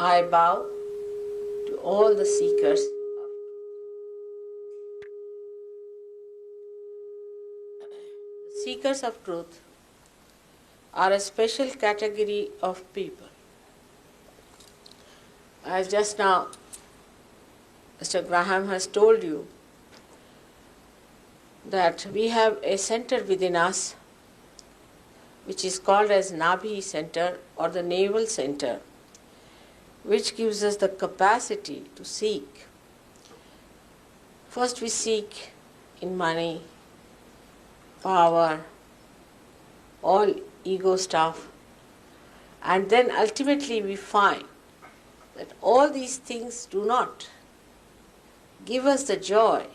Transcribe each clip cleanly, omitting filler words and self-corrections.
I bow to all the seekers. The seekers of truth are a special category of people. As just now Mr. Graham has told you, that we have a center within us which is called as Nabhi center or the navel center, which gives us the capacity to seek. First we seek in money, power, all ego stuff, and then ultimately we find that all these things do not give us the joy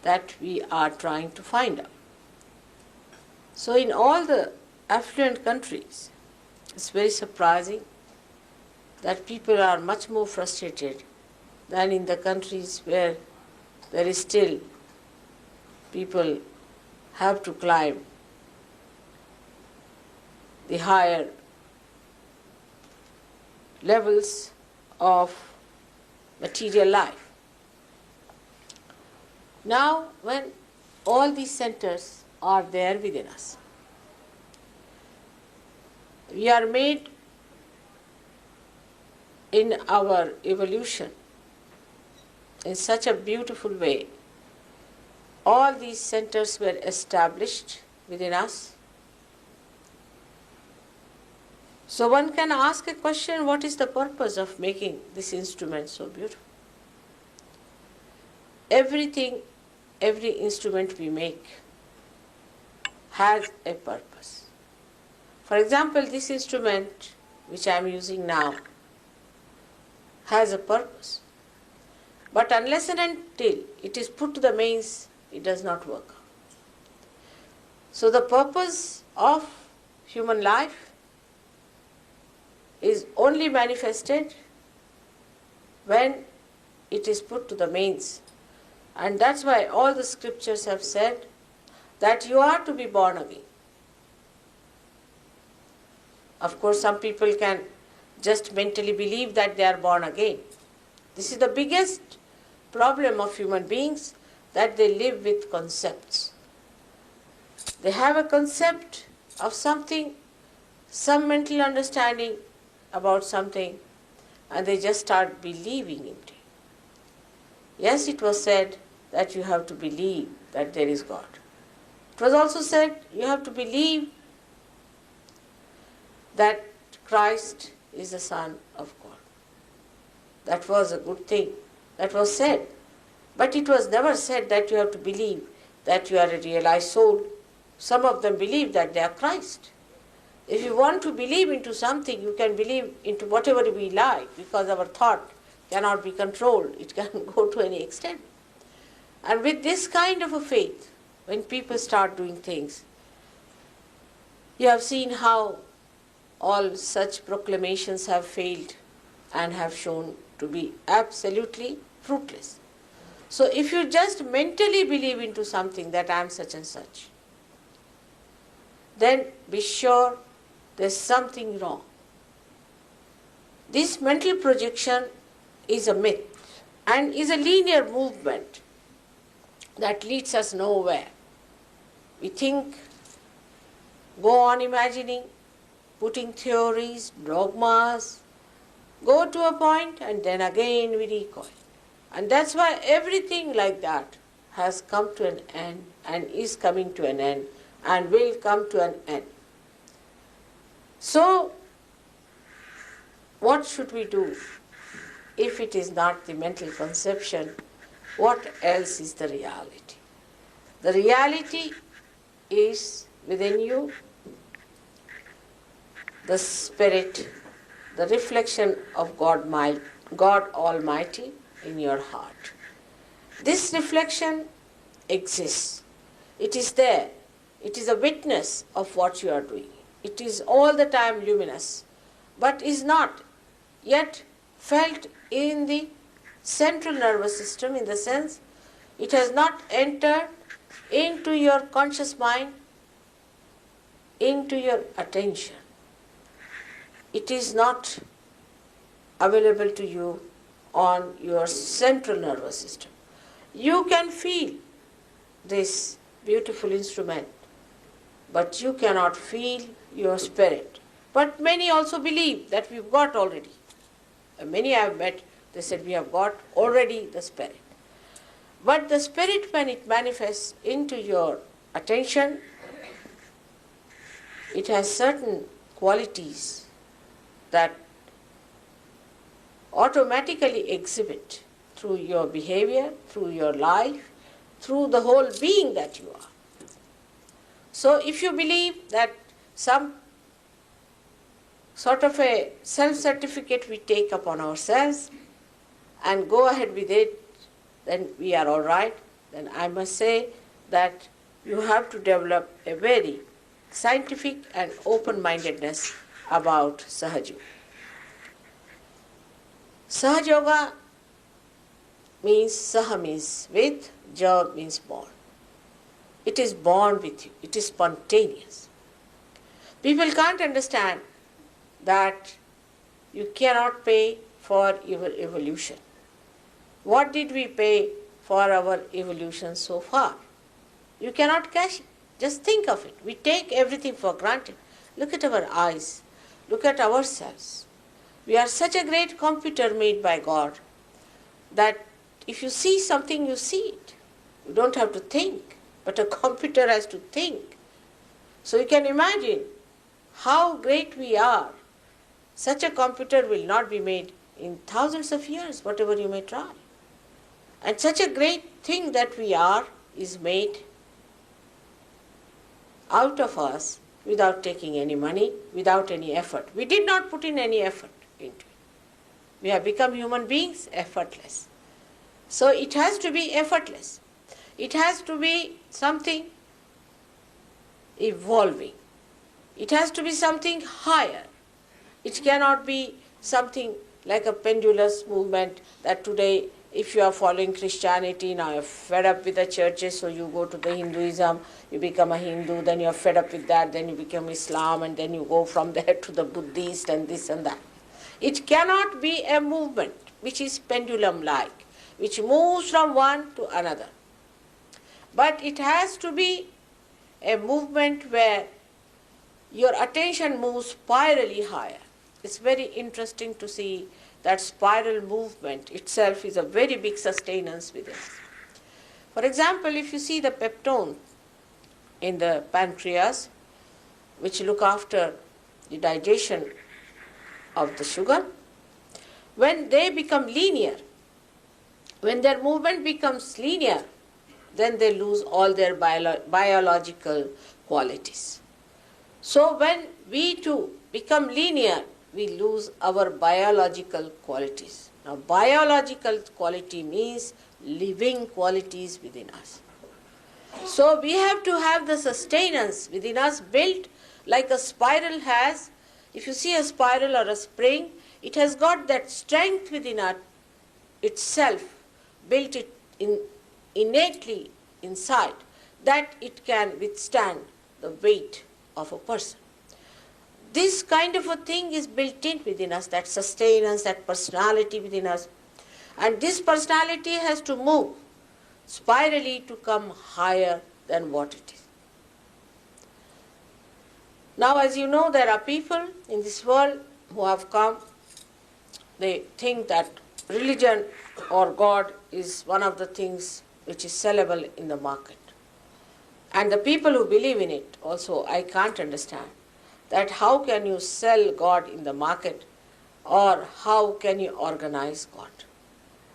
that we are trying to find out. So in all the affluent countries, it's very surprising that people are much more frustrated than in the countries where there is still people have to climb the higher levels of material life. Now, when all these centers are there within us, we are made in our evolution in such a beautiful way. All these centers were established within us. So one can ask a question, what is the purpose of making this instrument so beautiful? Every instrument we make has a purpose. For example, this instrument which I am using now has a purpose. But unless and until it is put to the mains, it does not work. So the purpose of human life is only manifested when it is put to the mains. And that's why all the scriptures have said that you are to be born again. Of course, some people can just mentally believe that they are born again. This is the biggest problem of human beings, that they live with concepts. They have a concept of something, some mental understanding about something, and they just start believing in it. Yes, it was said that you have to believe that there is God. It was also said you have to believe that Christ is the Son of God. That was a good thing. That was said. But it was never said that you have to believe that you are a realized soul. Some of them believe that they are Christ. If you want to believe into something, you can believe into whatever we like, because our thought cannot be controlled. It can go to any extent. And with this kind of a faith, when people start doing things, you have seen how all such proclamations have failed and have shown to be absolutely fruitless. So if you just mentally believe into something that I am such and such, then be sure there's something wrong. This mental projection is a myth and is a linear movement that leads us nowhere. We think, go on imagining, putting theories, dogmas, go to a point and then again we recoil. And that's why everything like that has come to an end and is coming to an end and will come to an end. So, what should we do if it is not the mental conception? What else is the reality? The reality is within you, the Spirit, the reflection of God Almighty in your heart. This reflection exists. It is there. It is a witness of what you are doing. It is all the time luminous, but is not yet felt in the central nervous system, in the sense it has not entered into your conscious mind, into your attention. It is not available to you on your central nervous system. You can feel this beautiful instrument, but you cannot feel your spirit. But many also believe that we've got already. Many I have met, they said we have got already the spirit. But the spirit, when it manifests into your attention, it has certain qualities that automatically exhibit through your behavior, through your life, through the whole being that you are. So if you believe that some sort of a self-certificate we take upon ourselves and go ahead with it, then we are all right. Then I must say that you have to develop a very scientific and open-mindedness about Sahaja Yoga. Sahaja Yoga means Saha means with, Ja means born. It is born with you. It is spontaneous. People can't understand that you cannot pay for your evolution. What did we pay for our evolution so far? You cannot cash it. Just think of it. We take everything for granted. Look at our eyes. Look at ourselves. We are such a great computer made by God that if you see something, you see it. You don't have to think, but a computer has to think. So you can imagine how great we are. Such a computer will not be made in thousands of years, whatever you may try. And such a great thing that we are is made out of us without taking any money, without any effort. We did not put in any effort into it. We have become human beings effortless. So it has to be effortless. It has to be something evolving. It has to be something higher. It cannot be something like a pendulous movement that today, if you are following Christianity, now you're fed up with the churches, so you go to the Hinduism, you become a Hindu, then you're fed up with that, then you become Islam, and then you go from there to the Buddhist and this and that. It cannot be a movement which is pendulum-like, which moves from one to another. But it has to be a movement where your attention moves spirally higher. It's very interesting to see that spiral movement itself is a very big sustenance with us. For example, if you see the peptones in the pancreas, which look after the digestion of the sugar, when they become linear, when their movement becomes linear, then they lose all their biological qualities. So when we too become linear, we lose our biological qualities. Now, biological quality means living qualities within us. So we have to have the sustenance within us built like a spiral has. If you see a spiral or a spring, it has got that strength within itself, built it innately inside, that it can withstand the weight of a person. This kind of a thing is built in within us, that sustenance, that personality within us. And this personality has to move spirally to come higher than what it is. Now, as you know, there are people in this world who have come, they think that religion or God is one of the things which is sellable in the market. And the people who believe in it also, I can't understand that how can you sell God in the market, or how can you organize God?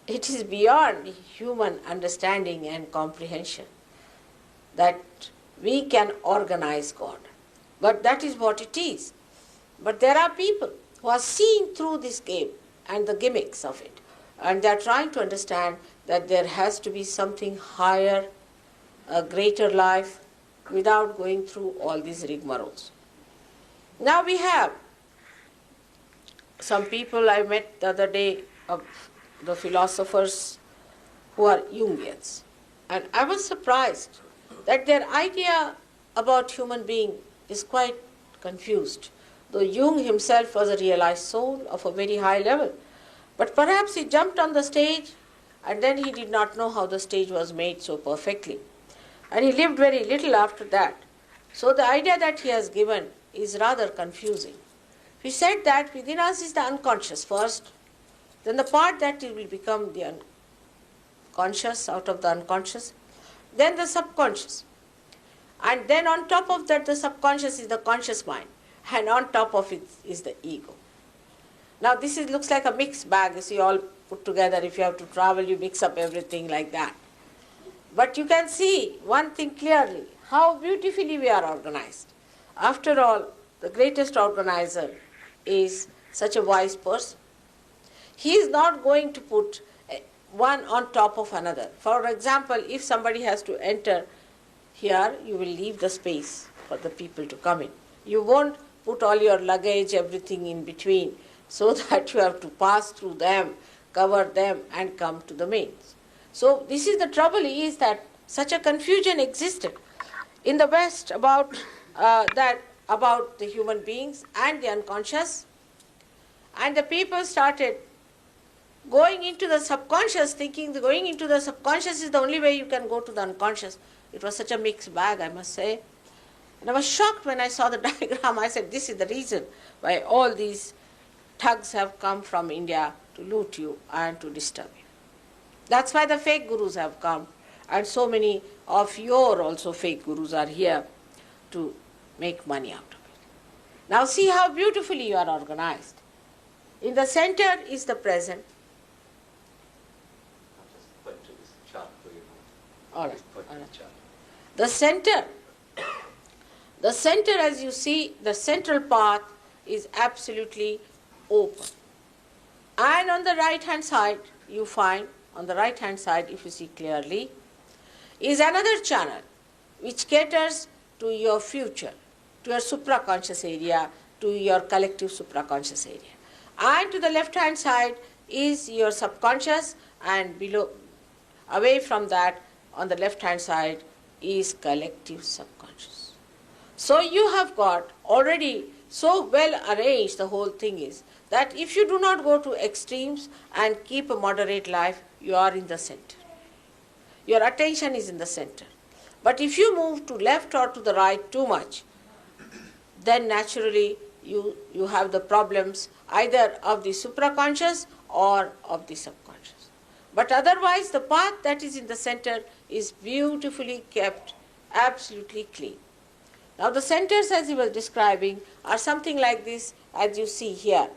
It is beyond human understanding and comprehension that we can organize God. But that is what it is. But there are people who are seeing through this game and the gimmicks of it, and they are trying to understand that there has to be something higher, a greater life, without going through all these rigmaroles. Now we have some people I met the other day, the philosophers who are Jungians. And I was surprised that their idea about human being is quite confused, though Jung himself was a realized soul of a very high level. But perhaps he jumped on the stage and then he did not know how the stage was made so perfectly. And he lived very little after that. So the idea that he has given is rather confusing. He said that within us is the unconscious first, then the part that will become the conscious out of the unconscious, then the subconscious. And then on top of that, the subconscious is the conscious mind, and on top of it is the ego. Now this looks like a mixed bag. You see, all put together. If you have to travel, you mix up everything like that. But you can see one thing clearly, how beautifully we are organized. After all, the greatest organizer is such a wise person. He is not going to put one on top of another. For example, if somebody has to enter here, you will leave the space for the people to come in. You won't put all your luggage, everything in between, so that you have to pass through them, cover them, and come to the mains. So this is the trouble, is that such a confusion existed in the West about about the human beings and the unconscious. And the people started going into the subconscious, thinking that going into the subconscious is the only way you can go to the unconscious. It was such a mixed bag, I must say. And I was shocked when I saw the diagram. I said, this is the reason why all these thugs have come from India to loot you and to disturb you. That's why the fake gurus have come. And so many of your also fake gurus are here to make money out of it. Now see how beautifully you are organized. In the center is the present. I'll just point to this chart for you. All right. Just point to the chart. The center, as you see, the central path is absolutely open. And on the right hand side, you find, on the right hand side, if you see clearly, is another channel which caters to your future, to your supraconscious area, to your collective supraconscious area. And to the left hand side is your subconscious, and below, away from that, on the left hand side is collective subconscious. So you have got already so well arranged, the whole thing is, that if you do not go to extremes and keep a moderate life, you are in the center. Your attention is in the center. But if you move to left or to the right too much, then naturally you have the problems either of the supraconscious or of the subconscious. But otherwise, the path that is in the center is beautifully kept, absolutely clean. Now the centers, as he was describing, are something like this, as you see here.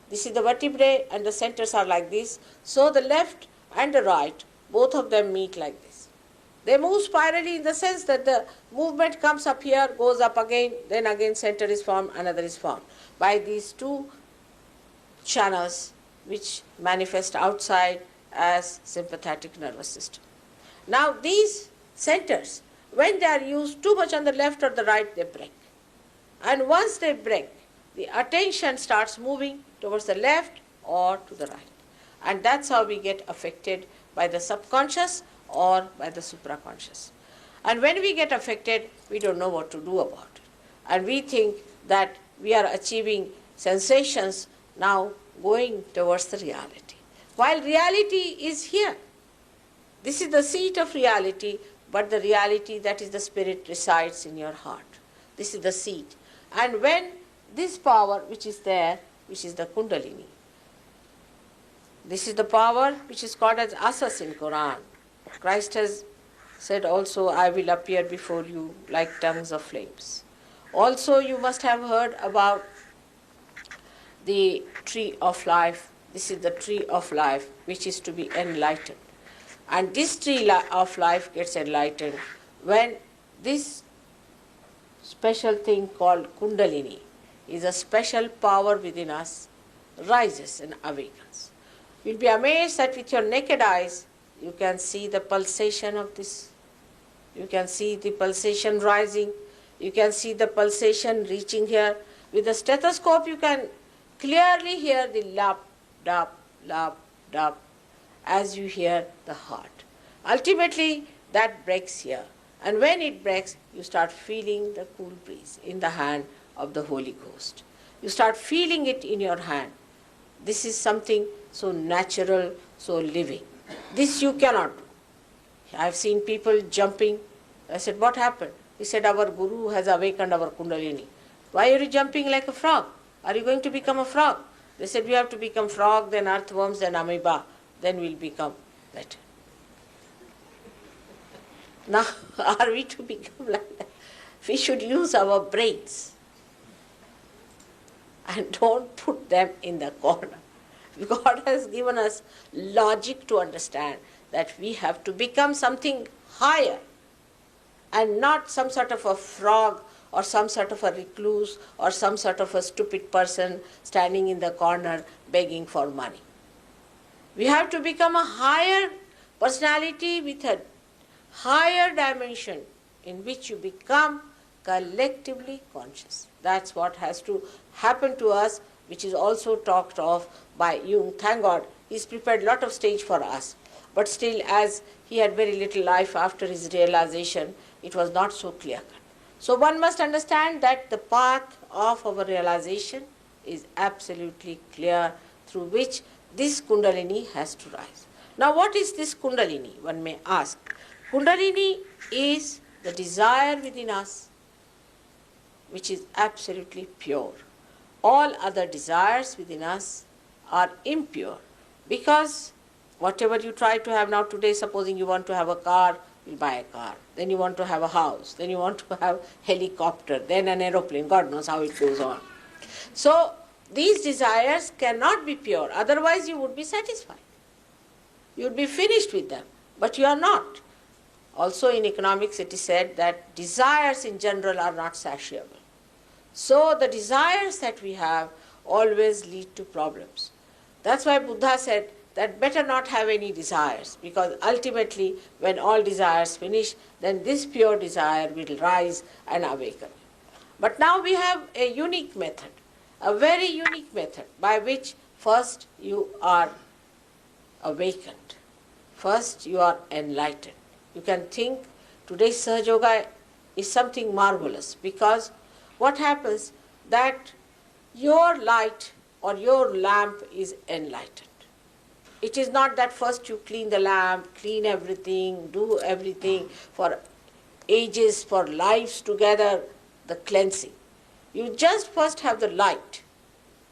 This is the vertebrae and the centers are like this. So the left and the right, both of them meet like this. They move spirally in the sense that the movement comes up here, goes up again, then again center is formed, another is formed by these two channels which manifest outside as sympathetic nervous system. Now these centers, when they are used too much on the left or the right, they break. And once they break, the attention starts moving towards the left or to the right. And that's how we get affected by the subconscious or by the supraconscious. And when we get affected, we don't know what to do about it. And we think that we are achieving sensations now going towards the reality. While reality is here. This is the seat of reality, but the reality, that is the spirit, resides in your heart. This is the seat. And when this power which is there, which is the Kundalini, this is the power which is called as Asas in Quran. Christ has said also, I will appear before you like tongues of flames. Also you must have heard about the tree of life. This is the tree of life which is to be enlightened. And this tree of life gets enlightened when this special thing called Kundalini is a special power within us, rises and awakens. You'll be amazed that with your naked eyes, you can see the pulsation of this. You can see the pulsation rising. You can see the pulsation reaching here. With the stethoscope, you can clearly hear the lap, dap, lap, dap. as you hear the heart. Ultimately, that breaks here. And when it breaks, you start feeling the cool breeze in the hand of the Holy Ghost. You start feeling it in your hand. This is something so natural, so living. This you cannot do. I've seen people jumping. I said, what happened? He said, our Guru has awakened our Kundalini. Why are you jumping like a frog? Are you going to become a frog? They said, we have to become frog, then earthworms, then amoeba. Then we'll become better. Now, are we to become like that? We should use our brains and don't put them in the corner. God has given us logic to understand that we have to become something higher and not some sort of a frog or some sort of a recluse or some sort of a stupid person standing in the corner begging for money. We have to become a higher personality with a higher dimension in which you become collectively conscious. That's what has to happen to us, which is also talked of by Jung. Thank God, he's prepared a lot of stage for us. But still, as he had very little life after his realization, it was not so clear-cut. So one must understand that the path of our realization is absolutely clear, through which this Kundalini has to rise. Now what is this Kundalini, one may ask? Kundalini is the desire within us which is absolutely pure. All other desires within us are impure, because whatever you try to have now today, supposing you want to have a car, you buy a car. Then you want to have a house. Then you want to have helicopter. Then an aeroplane. God knows how it goes on. So these desires cannot be pure. Otherwise you would be satisfied. You would be finished with them. But you are not. Also in economics it is said that desires in general are not satiable. So the desires that we have always lead to problems. That's why Buddha said that better not have any desires, because ultimately when all desires finish, then this pure desire will rise and awaken. But now we have a unique method, a very unique method by which first you are awakened, first you are enlightened. You can think today's Sahaja Yoga is something marvelous, because what happens that your light or your lamp is enlightened. It is not that first you clean the lamp, clean everything, do everything for ages, for lives together, the cleansing. You just first have the light.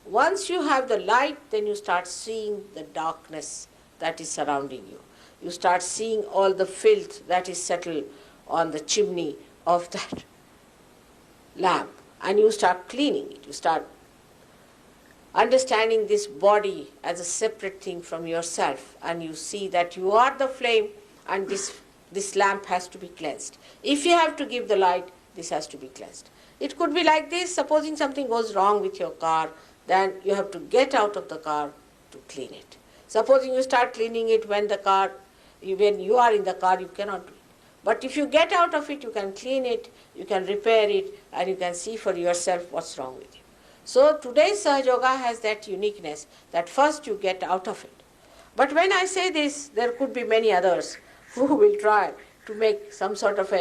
Once you have the light, then you start seeing the darkness that is surrounding you. You start seeing all the filth that is settled on the chimney of that lamp, and you start cleaning it. You start understanding this body as a separate thing from yourself, and you see that you are the flame, and this lamp has to be cleansed. If you have to give the light, this has to be cleansed. It could be like this: supposing something goes wrong with your car, then you have to get out of the car to clean it. Supposing you start cleaning it when you are in the car, you cannot do it. But if you get out of it, you can clean it, you can repair it, and you can see for yourself what's wrong with you. So today's Sahaja Yoga has that uniqueness that first you get out of it. But when I say this, there could be many others who will try to make some sort of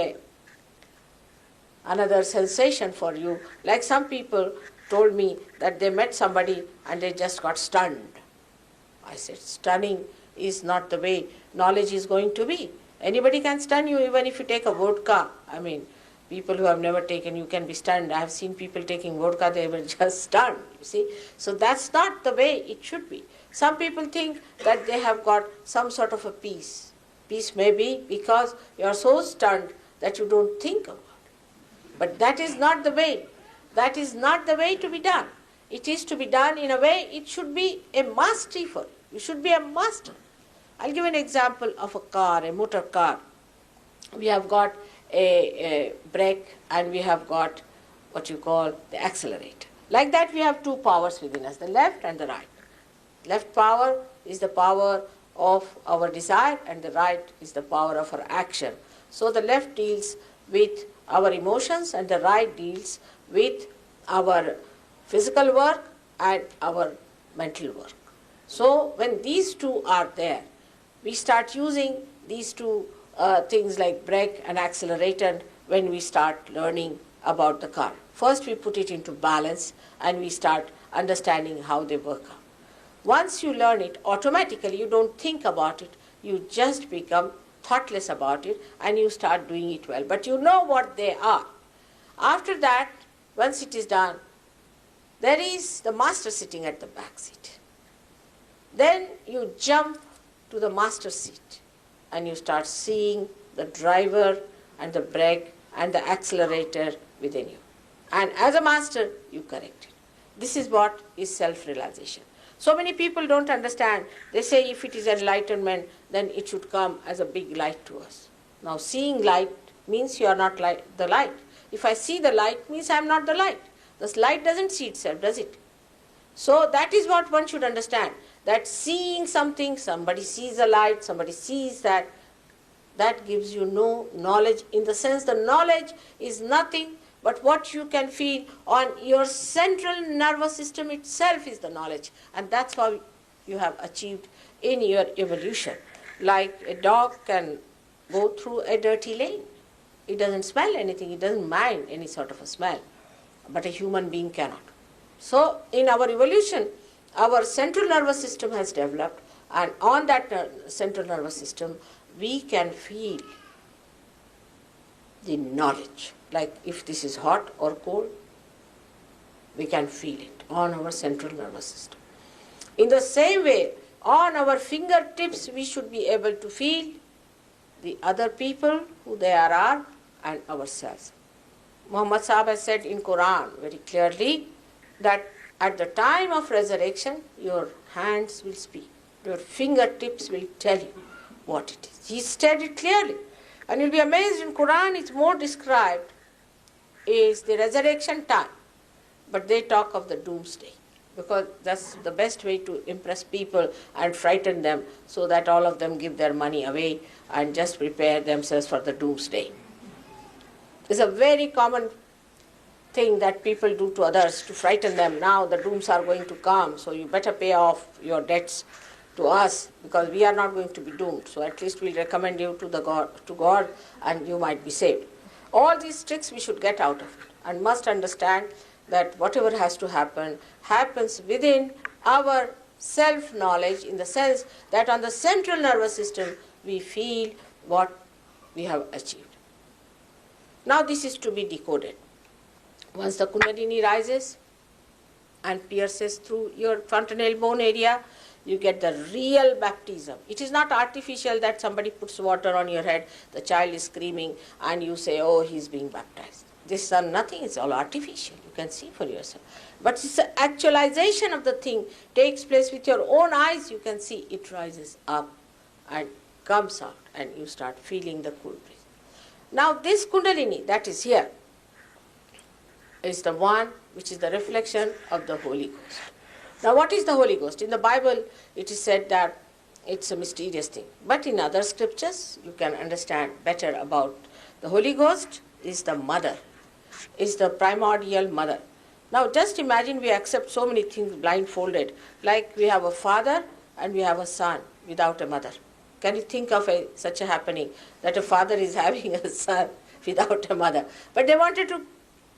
another sensation for you. Like some people told me that they met somebody and they just got stunned. I said, stunning is not the way knowledge is going to be. Anybody can stun you, even if you take a vodka. I mean, people who have never taken, you can be stunned. I have seen people taking vodka, they were just stunned, you see. So that's not the way it should be. Some people think that they have got some sort of a peace. Peace may be because you are so stunned that you don't think about it. But that is not the way. That is not the way to be done. It is to be done in a way, it should be a mastery for you. You should be a master. I'll give an example of a car, a motor car. We have got a brake and we have got what you call the accelerator. Like that we have two powers within us, the left and the right. Left power is the power of our desire and the right is the power of our action. So the left deals with our emotions and the right deals with our physical work and our mental work. So when these two are there, We start using these two things like brake and accelerator when we start learning about the car. First we put it into balance and we start understanding how they work out. Once you learn it, automatically you don't think about it, you just become thoughtless about it and you start doing it well. But you know what they are. After that, once it is done, there is the master sitting at the back seat. Then you jump to the master seat and you start seeing the driver and the brake and the accelerator within you. And as a master, you correct it. This is what is self-realization. So many people don't understand. They say if it is enlightenment, then it should come as a big light to us. Now seeing light means you are not like the light. If I see the light, means I am not the light. The light doesn't see itself, does it? So that is what one should understand. That seeing something, somebody sees the light, somebody sees that gives you no knowledge, in the sense the knowledge is nothing but what you can feel on your central nervous system itself is the knowledge. And that's how you have achieved in your evolution. Like a dog can go through a dirty lane. It doesn't smell anything, it doesn't mind any sort of a smell. But a human being cannot. So in our evolution, our central nervous system has developed, and on that central nervous system, we can feel the knowledge. Like if this is hot or cold, we can feel it on our central nervous system. In the same way, on our fingertips, we should be able to feel the other people, who they are, and ourselves. Muhammad Sahib has said in Quran very clearly that at the time of resurrection, your hands will speak. Your fingertips will tell you what it is. He said it clearly. And you'll be amazed, in Quran it's more described is the resurrection time. But they talk of the doomsday, because that's the best way to impress people and frighten them, so that all of them give their money away and just prepare themselves for the doomsday. It's a very common thing that people do to others to frighten them. Now the dooms are going to come, so you better pay off your debts to us, because we are not going to be doomed. So at least we'll recommend you to God, and you might be saved. All these tricks we should get out of it, and must understand that whatever has to happen happens within our self-knowledge, in the sense that on the central nervous system we feel what we have achieved. Now this is to be decoded. Once the Kundalini rises and pierces through your fontanelle bone area, you get the real baptism. It is not artificial that somebody puts water on your head, the child is screaming, and you say, oh, he's being baptized. This is nothing, it's all artificial. You can see for yourself. But it's the actualization of the thing takes place with your own eyes. You can see it rises up and comes out, and you start feeling the cool breeze. Now this Kundalini that is here is the one which is the reflection of the Holy Ghost. Now what is the Holy Ghost? In the Bible it is said that it's a mysterious thing. But in other scriptures you can understand better about the Holy Ghost is the mother, is the primordial mother. Now just imagine we accept so many things blindfolded, like we have a father and we have a son without a mother. Can you think of such a happening, that a father is having a son without a mother? But they wanted to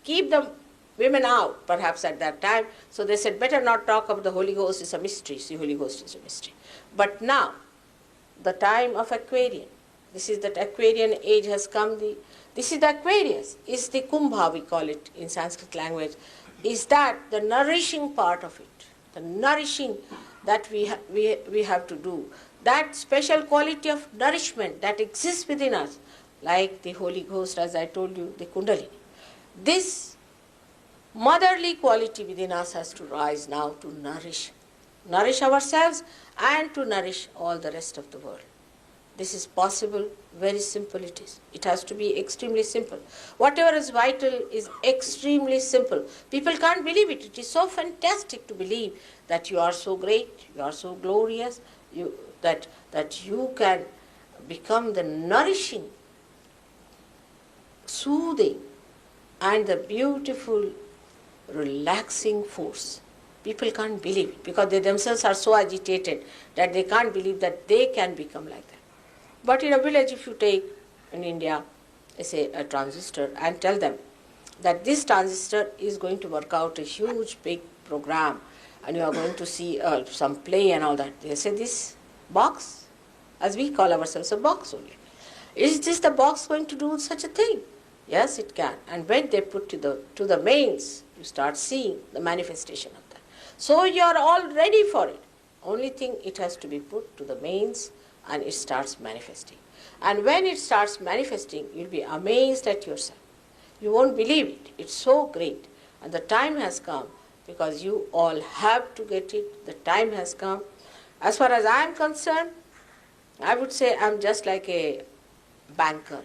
keep the women out, perhaps at that time, so they said, better not talk of the Holy Ghost, it's a mystery. See, Holy Ghost is a mystery. But now, the time of Aquarian, this is that Aquarian age has come, this is the Aquarius, is the Kumbha, we call it in Sanskrit language, is that the nourishing part of it, the nourishing that we have to do, that special quality of nourishment that exists within us, like the Holy Ghost, as I told you, the Kundalini. This motherly quality within us has to rise now to nourish ourselves and to nourish all the rest of the world. This is possible, very simple it is. It has to be extremely simple. Whatever is vital is extremely simple. People can't believe it. It is so fantastic to believe that you are so great, you are so glorious, that you can become the nourishing, soothing, and the beautiful, relaxing force People can't believe it because they themselves are so agitated that they can't believe that they can become like that. But in a village, if you take in India, say a transistor, and tell them that this transistor is going to work out a huge big program and you are going to see some play and all that. They say, this box, as we call ourselves a box only. Is this the box going to do such a thing? Yes, it can. And when they put to the mains, you start seeing the manifestation of that. So you are all ready for it. Only thing, it has to be put to the mains and it starts manifesting. And when it starts manifesting, you'll be amazed at yourself. You won't believe it. It's so great. And the time has come because you all have to get it. The time has come. As far as I am concerned, I would say I'm just like a banker.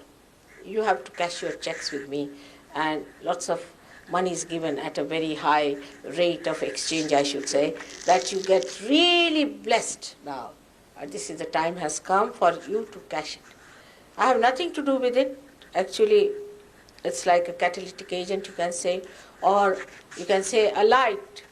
You have to cash your checks with me, and lots of money is given at a very high rate of exchange, I should say, that you get really blessed now. This is the time has come for you to cash it. I have nothing to do with it. Actually, it's like a catalytic agent, you can say, or you can say a light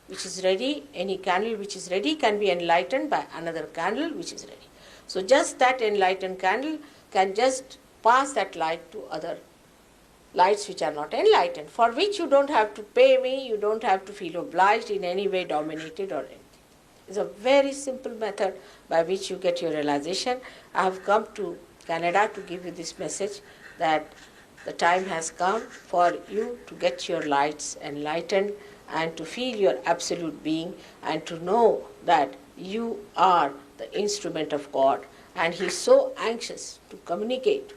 which is ready. Any candle which is ready can be enlightened by another candle which is ready. So just that enlightened candle can just pass that light to other lights which are not enlightened, for which you don't have to pay me, you don't have to feel obliged in any way, dominated or anything. It's a very simple method by which you get your realization. I have come to Canada to give you this message that the time has come for you to get your lights enlightened and to feel your absolute being and to know that you are the instrument of God, and He is so anxious to communicate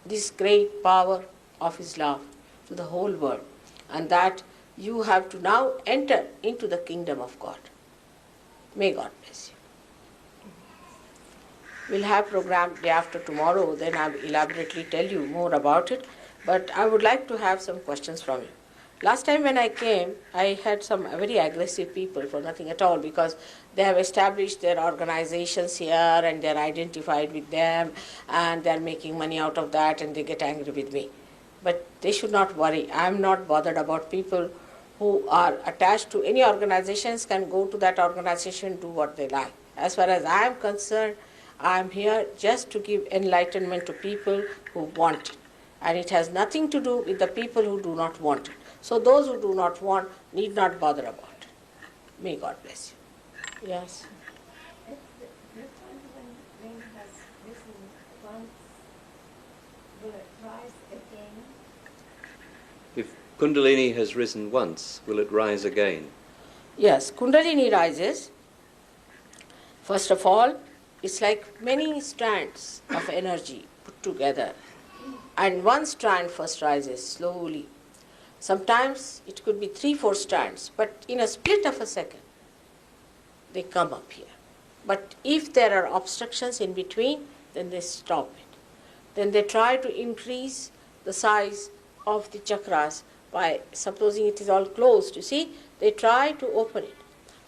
this great power of His love to the whole world, and that you have to now enter into the kingdom of God. May God bless you. We'll have program day after tomorrow, then I'll elaborately tell you more about it, but I would like to have some questions from you. Last time when I came, I had some very aggressive people for nothing at all, because they have established their organizations here and they're identified with them and they're making money out of that and they get angry with me. But they should not worry. I'm not bothered about people who are attached to any organizations, can go to that organization, do what they like. As far as I am concerned, I am here just to give enlightenment to people who want it. And it has nothing to do with the people who do not want it. So those who do not want need not bother about it. May God bless you. Yes? The time when rain has risen once, will it rise again? If Kundalini has risen once, will it rise again? Yes, Kundalini rises. First of all, it's like many strands of energy put together. And one strand first rises slowly. Sometimes it could be 3-4 strands, but in a split of a second, they come up here. But if there are obstructions in between, then they stop it. Then they try to increase the size of the chakras by, supposing it is all closed, you see, they try to open it.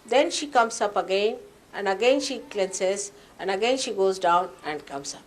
Then she comes up again, and again she cleanses, and again she goes down and comes up.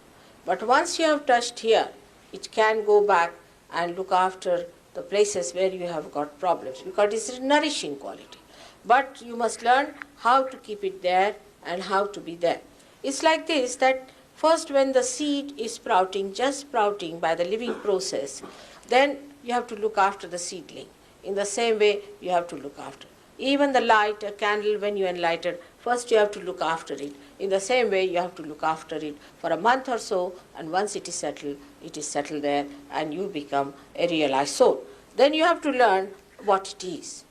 But once you have touched here, it can go back and look after the places where you have got problems, because it's a nourishing quality. But you must learn how to keep it there and how to be there. It's like this, that first when the seed is sprouting, just sprouting by the living process, then you have to look after the seedling. In the same way, you have to look after. Even the light, a candle, when you enlight it, first you have to look after it. In the same way, you have to look after it for a month or so, and once it is settled there, and you become a realized soul. Then you have to learn what it is,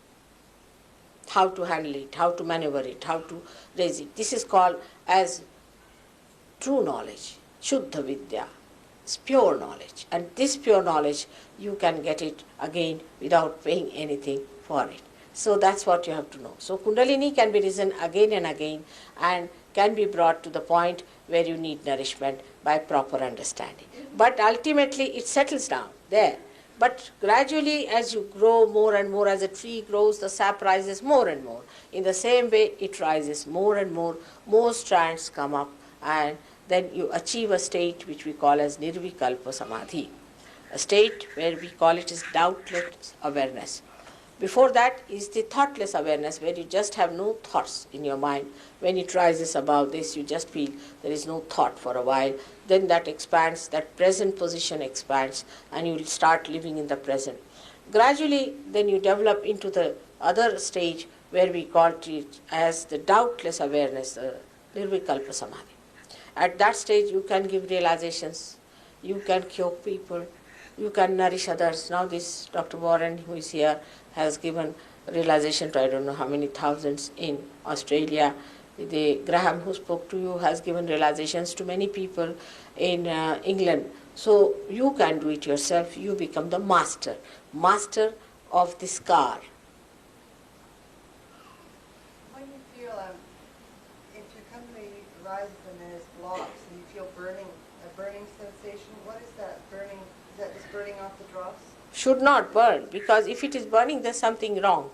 how to handle it, how to maneuver it, how to raise it. This is called as true knowledge, Shuddha Vidya. It's pure knowledge. And this pure knowledge, you can get it again without paying anything for it. So that's what you have to know. So Kundalini can be risen again and again and can be brought to the point where you need nourishment by proper understanding. But ultimately it settles down there. But gradually as you grow more and more, as a tree grows, the sap rises more and more. In the same way it rises more and more strands come up, and then you achieve a state which we call as Nirvikalpa Samadhi. A state where we call it as doubtless awareness. Before that is the thoughtless awareness, where you just have no thoughts in your mind. When it rises above this, you just feel there is no thought for a while. Then that expands, that present position expands, and you will start living in the present. Gradually, then you develop into the other stage where we call it as the doubtless awareness, the Nirvikalpa Samadhi. At that stage, you can give realizations, you can cure people, you can nourish others. Now this Dr. Warren, who is here, has given realization to I don't know how many thousands in Australia. The Graham who spoke to you has given realizations to many people in England. So you can do it yourself. You become the master of this car. When you feel, if your company rises and there's blocks and you feel a burning sensation, what is that burning? Is that just burning off the drops? Should not burn, because if it is burning, there's something wrong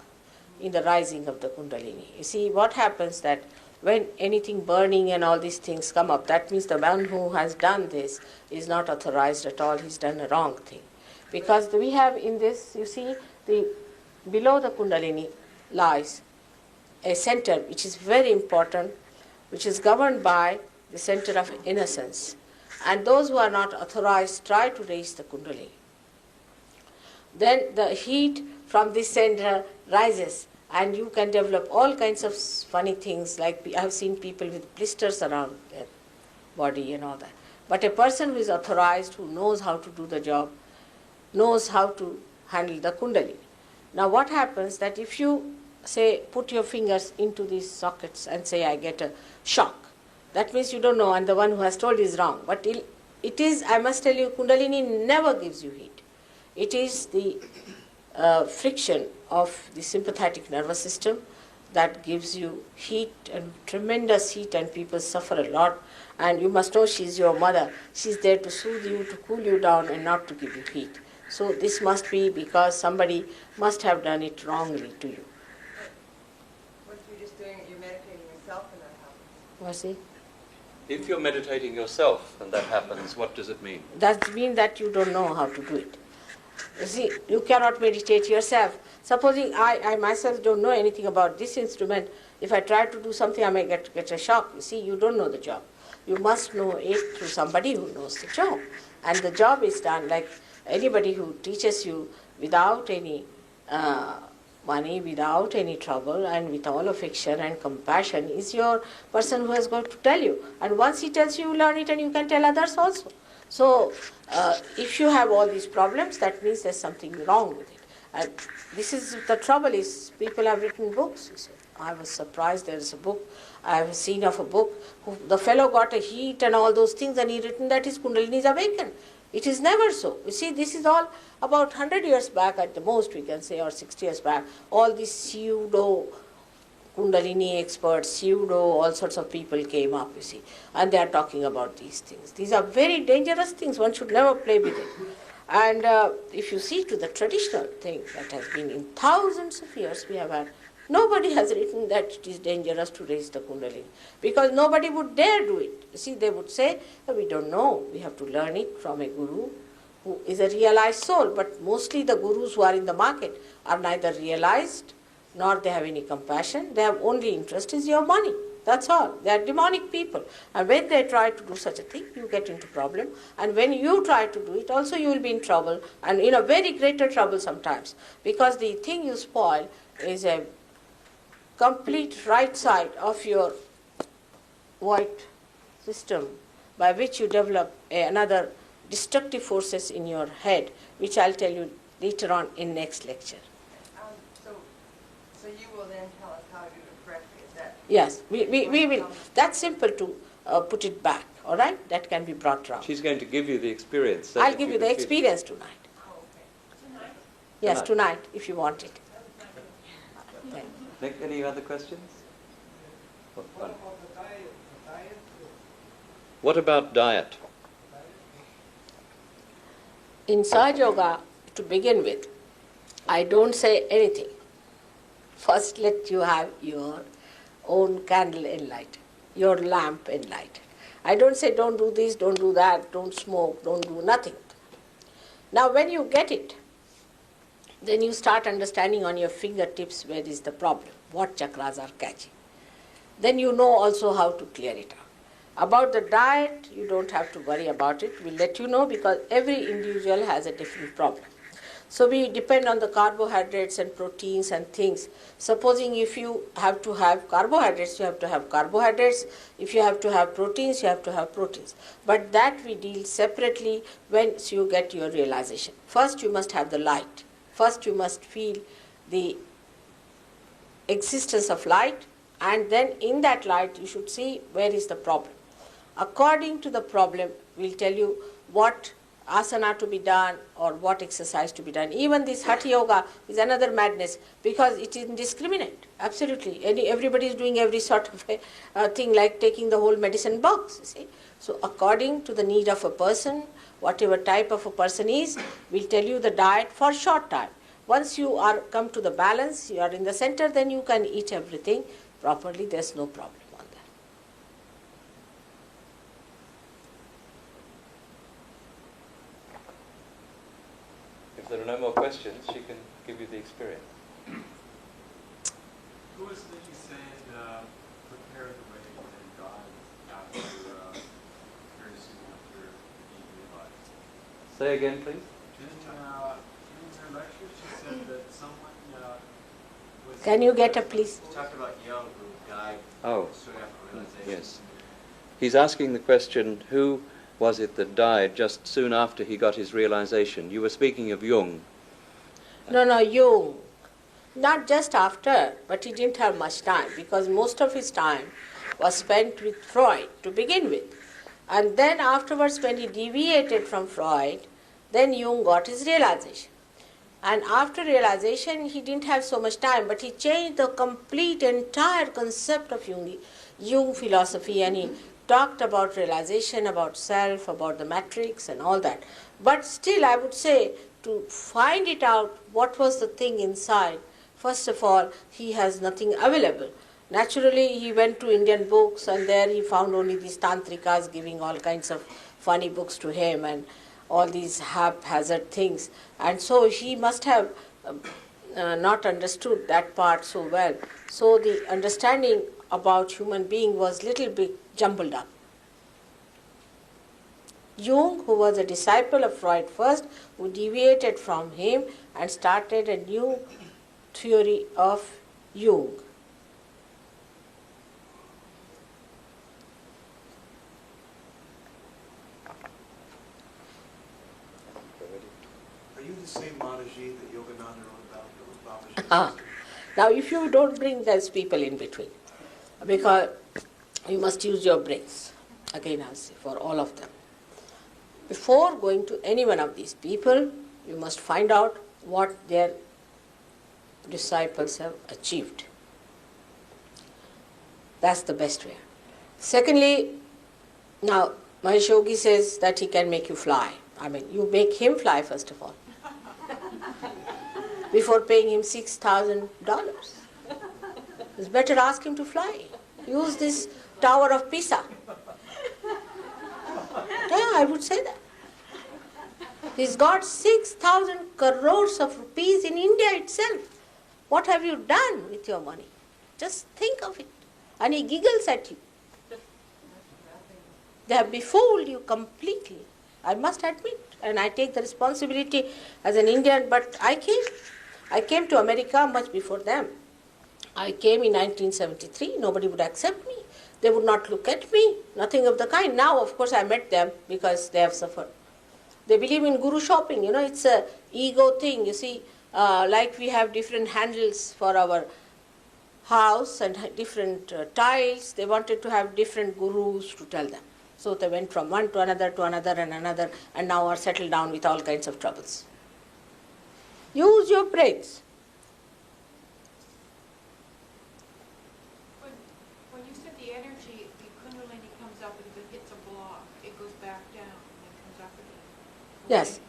in the rising of the Kundalini. You see, what happens that when anything burning and all these things come up, that means the man who has done this is not authorized at all. He's done a wrong thing. Because we have in this, you see, below the Kundalini lies a center which is very important, which is governed by the center of innocence. And those who are not authorized try to raise the Kundalini. Then the heat from this center rises, and you can develop all kinds of funny things, like I have seen people with blisters around their body and all that. But a person who is authorized, who knows how to do the job, knows how to handle the Kundalini. Now what happens that if you say put your fingers into these sockets and say I get a shock, that means you don't know, and the one who has told is wrong. But it is, I must tell you, Kundalini never gives you heat. It is the friction of the sympathetic nervous system that gives you heat, and tremendous heat, and people suffer a lot. And you must know she's your mother. She's there to soothe you, to cool you down, and not to give you heat. So this must be because somebody must have done it wrongly to you. What if you're just doing it, you're meditating yourself and that happens? What's it? If you're meditating yourself and that happens, what does it mean? That means that you don't know how to do it. You see, you cannot meditate yourself. Supposing I myself don't know anything about this instrument, if I try to do something, I may get a shock. You see, you don't know the job. You must know it through somebody who knows the job. And the job is done like anybody who teaches you without any money, without any trouble, and with all affection and compassion, is your person who has got to tell you. And once he tells you, you learn it, and you can tell others also. So, if you have all these problems, that means there's something wrong with it. And this is the trouble is, people have written books. You see. I was surprised. There is a book I have seen of a book. The fellow got a heat and all those things, and he written that his Kundalini is awakened. It is never so. You see, this is all about 100 years back at the most, we can say, or 60 years back. All these pseudo Kundalini experts, pseudo, all sorts of people came up, you see, and they are talking about these things. These are very dangerous things. One should never play with it. And if you see to the traditional thing that has been in thousands of years we have had, nobody has written that it is dangerous to raise the Kundalini, because nobody would dare do it. You see, they would say, oh, we don't know, we have to learn it from a guru who is a realized soul. But mostly the gurus who are in the market are neither realized nor they have any compassion. They have only interest is your money. That's all. They are demonic people. And when they try to do such a thing, you get into problem. And when you try to do it, also you will be in trouble, and in a very greater trouble sometimes. Because the thing you spoil is a complete right side of your white system, by which you develop another destructive forces in your head, which I'll tell you later on in next lecture. So you will then tell us how to do it correctly, is that? Yes, we will. That's simple to put it back, all right? That can be brought around. She's going to give you the experience. so I'll that give you can the feel- experience tonight. Oh, okay. Tonight? Yes, tonight, if you want it. Then. Nick, any other questions? What about diet? In Sahaja Yoga, to begin with, I don't say anything. First, let you have your own candle enlightened, your lamp enlightened. I don't say don't do this, don't do that, don't smoke, don't do nothing. Now, when you get it, then you start understanding on your fingertips where is the problem, what chakras are catching. Then you know also how to clear it out. About the diet, you don't have to worry about it. We'll let you know because every individual has a different problem. So we depend on the carbohydrates and proteins and things. Supposing if you have to have carbohydrates, you have to have carbohydrates. If you have to have proteins, you have to have proteins. But that we deal separately once you get your realization. First you must have the light. First you must feel the existence of light, and then in that light you should see where is the problem. According to the problem, we'll tell you what asana to be done or what exercise to be done. Even this Hatha Yoga is another madness because it is indiscriminate. Absolutely. Everybody is doing every sort of a thing like taking the whole medicine box. You see? So according to the need of a person, whatever type of a person is, we'll tell you the diet for short time. Once you are come to the balance, you are in the center, then you can eat everything properly. There's no problem. If there are no more questions, she can give you the experience. Who was it you said prepare the way and God after very soon after he realized? Say again, please. In her lecture, she said that someone was... Can you get a please? She talked about Young who died Oh, soon after realization. yes. He's asking the question, who was it that died just soon after he got his realization? You were speaking of Jung. No, Jung. Not just after, but he didn't have much time because most of his time was spent with Freud to begin with. And then afterwards when he deviated from Freud, then Jung got his realization. And after realization, he didn't have so much time, but he changed the complete entire concept of Jung philosophy, and he talked about realization, about self, about the matrix and all that. But still I would say to find it out what was the thing inside, first of all, he has nothing available. Naturally he went to Indian books and there he found only these tantrikas giving all kinds of funny books to him and all these haphazard things. And so he must have not understood that part so well. So the understanding about human being was little bit jumbled up. Jung, who was a disciple of Freud first, who deviated from him and started a new theory of Jung. Are you the same Mataji that Yogananda wrote about? Babaji's sister? Now if you don't bring those people in between, because you must use your brains, again I'll say, for all of them. Before going to any one of these people, you must find out what their disciples have achieved. That's the best way. Secondly, now Mahesh Yogi says that he can make you fly. I mean, you make him fly first of all, before paying him $6,000. It's better ask him to fly. Use this Tower of Pisa. Yeah, I would say that. He's got 6,000 crores of rupees in India itself. What have you done with your money? Just think of it. And he giggles at you. They have befooled you completely. I must admit. And I take the responsibility as an Indian, but I came to America much before them. I came in 1973. Nobody would accept me. They would not look at me. Nothing of the kind. Now, of course, I met them because they have suffered. They believe in guru shopping. You know, it's a ego thing. You see, like we have different handles for our house and different tiles. They wanted to have different gurus to tell them. So they went from one to another and another, and now are settled down with all kinds of troubles. Use your brains. When you said the energy, the Kundalini comes up, and if it hits a block, it goes back down and then comes up again. Yes,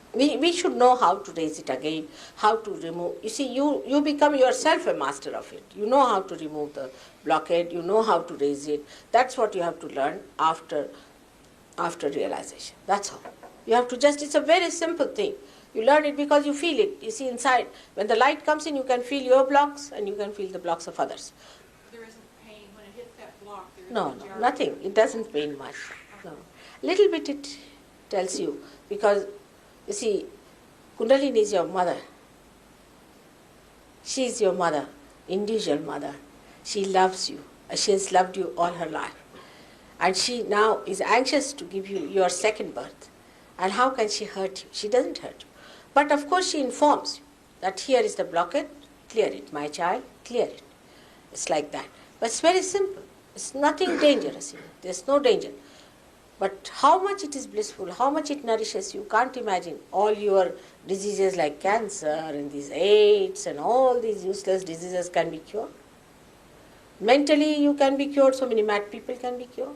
we should know how to raise it again, how to remove. You see, you become yourself a master of it. You know how to remove the blockade, you know how to raise it. That's what you have to learn after realization. That's all. You have to just, it's a very simple thing. You learn it because you feel it. You see inside. When the light comes in, you can feel your blocks and you can feel the blocks of others. There isn't pain when it hits that block. There No, isn't no, jarring. nothing. It doesn't pain much. No. Little bit it tells you because, you see, Kundalini is your mother. She is your mother, individual mother. She loves you. She has loved you all her life. And she now is anxious to give you your second birth. And how can she hurt you? She doesn't hurt you. But of course she informs you that here is the blockade, clear it, my child, clear it. It's like that. But it's very simple. It's nothing dangerous. There's no danger. But how much it is blissful, how much it nourishes you, can't imagine. All your diseases like cancer and these AIDS and all these useless diseases can be cured. Mentally you can be cured, so many mad people can be cured.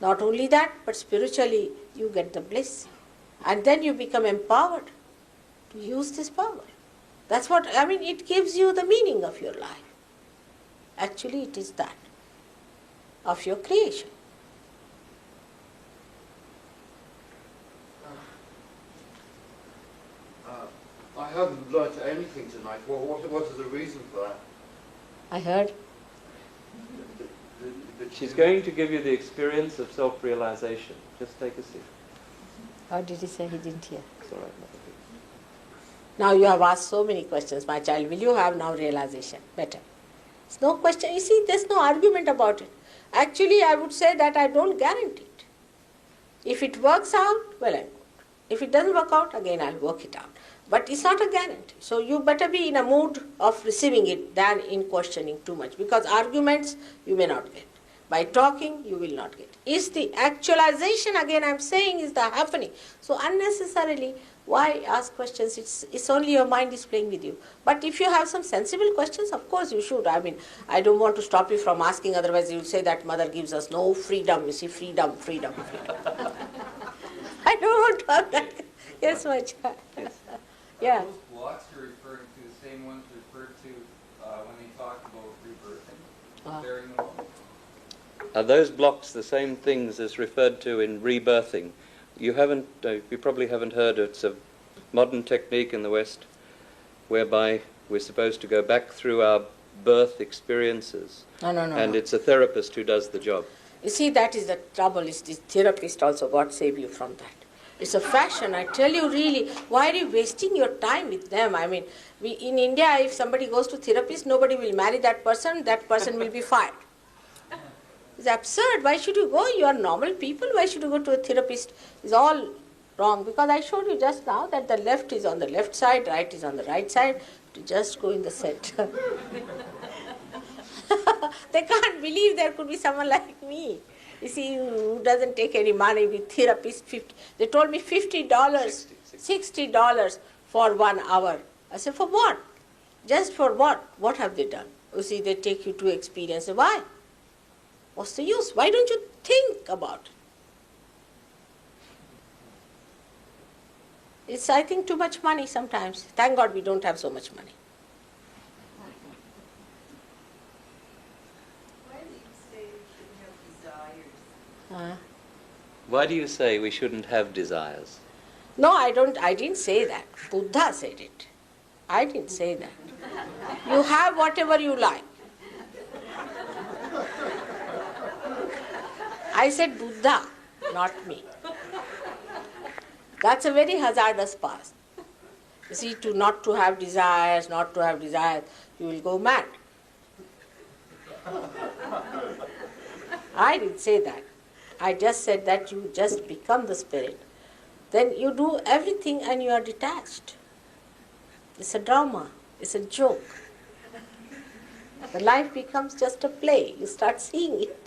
Not only that, but spiritually you get the bliss. And then you become empowered to use this power. That's what, it gives you the meaning of your life. Actually it is that, of your creation. I haven't learnt anything tonight. What is the reason for that? I heard. She's going to give you the experience of self-realization. Just take a seat. How did he say he didn't hear? It's all right, Mother. Now you have asked so many questions, my child. Will you have now realization? Better. It's no question. You see, there's no argument about it. Actually, I would say that I don't guarantee it. If it works out, well and good. If it doesn't work out, again I'll work it out. But it's not a guarantee. So you better be in a mood of receiving it than in questioning too much. Because arguments you may not get. By talking, you will not get. Is the actualization, again I'm saying, is the happening. So unnecessarily, why ask questions? It's only your mind is playing with you. But if you have some sensible questions, of course you should. I don't want to stop you from asking, otherwise you will say that mother gives us no freedom. You see, freedom. I don't want to have that. Yes, my child. Yeah. Those blocks you're referring to, the same ones referred to when they talked about rebirthing, bearing the womb. Are those blocks the same things as referred to in rebirthing? You probably haven't heard it's a modern technique in the West whereby we're supposed to go back through our birth experiences. No. And it's a therapist who does the job. You see, that is the trouble. Is this therapist also, God save you from that. It's a fashion. I tell you really, why are you wasting your time with them? In India, if somebody goes to therapist, nobody will marry that person will be fired. It's absurd. Why should you go? You are normal people. Why should you go to a therapist? It's all wrong. Because I showed you just now that the left is on the left side, right is on the right side. To just go in the center. They can't believe there could be someone like me. You see, who doesn't take any money with therapist. They told me $50, $60 for 1 hour. I said, for what? Just for what? What have they done? You see, they take you to experience. Why? What's the use? Why don't you think about it? It's, I think, too much money sometimes. Thank God we don't have so much money. Why do you say you shouldn't have desires? Why do you say we shouldn't have desires? No, I didn't say that. Buddha said it. I didn't say that. You have whatever you like. I said Buddha, not me. That's a very hazardous path. You see, not to have desires, you will go mad. I didn't say that. I just said that you just become the spirit. Then you do everything and you are detached. It's a drama. It's a joke. The life becomes just a play. You start seeing it.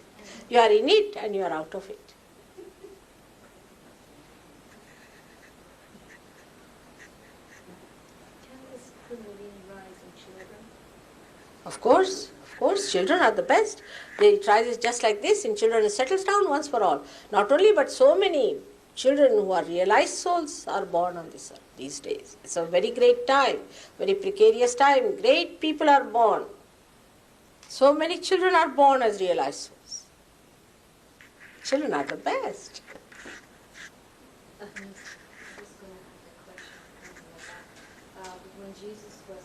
You are in it and you are out of it. Of course, children are the best. They try this just like this. In children, it settles down once for all. Not only, but so many children who are realized souls are born on this earth these days. It's a very great time, very precarious time. Great people are born. So many children are born as realized souls. Children are the best. Jesus was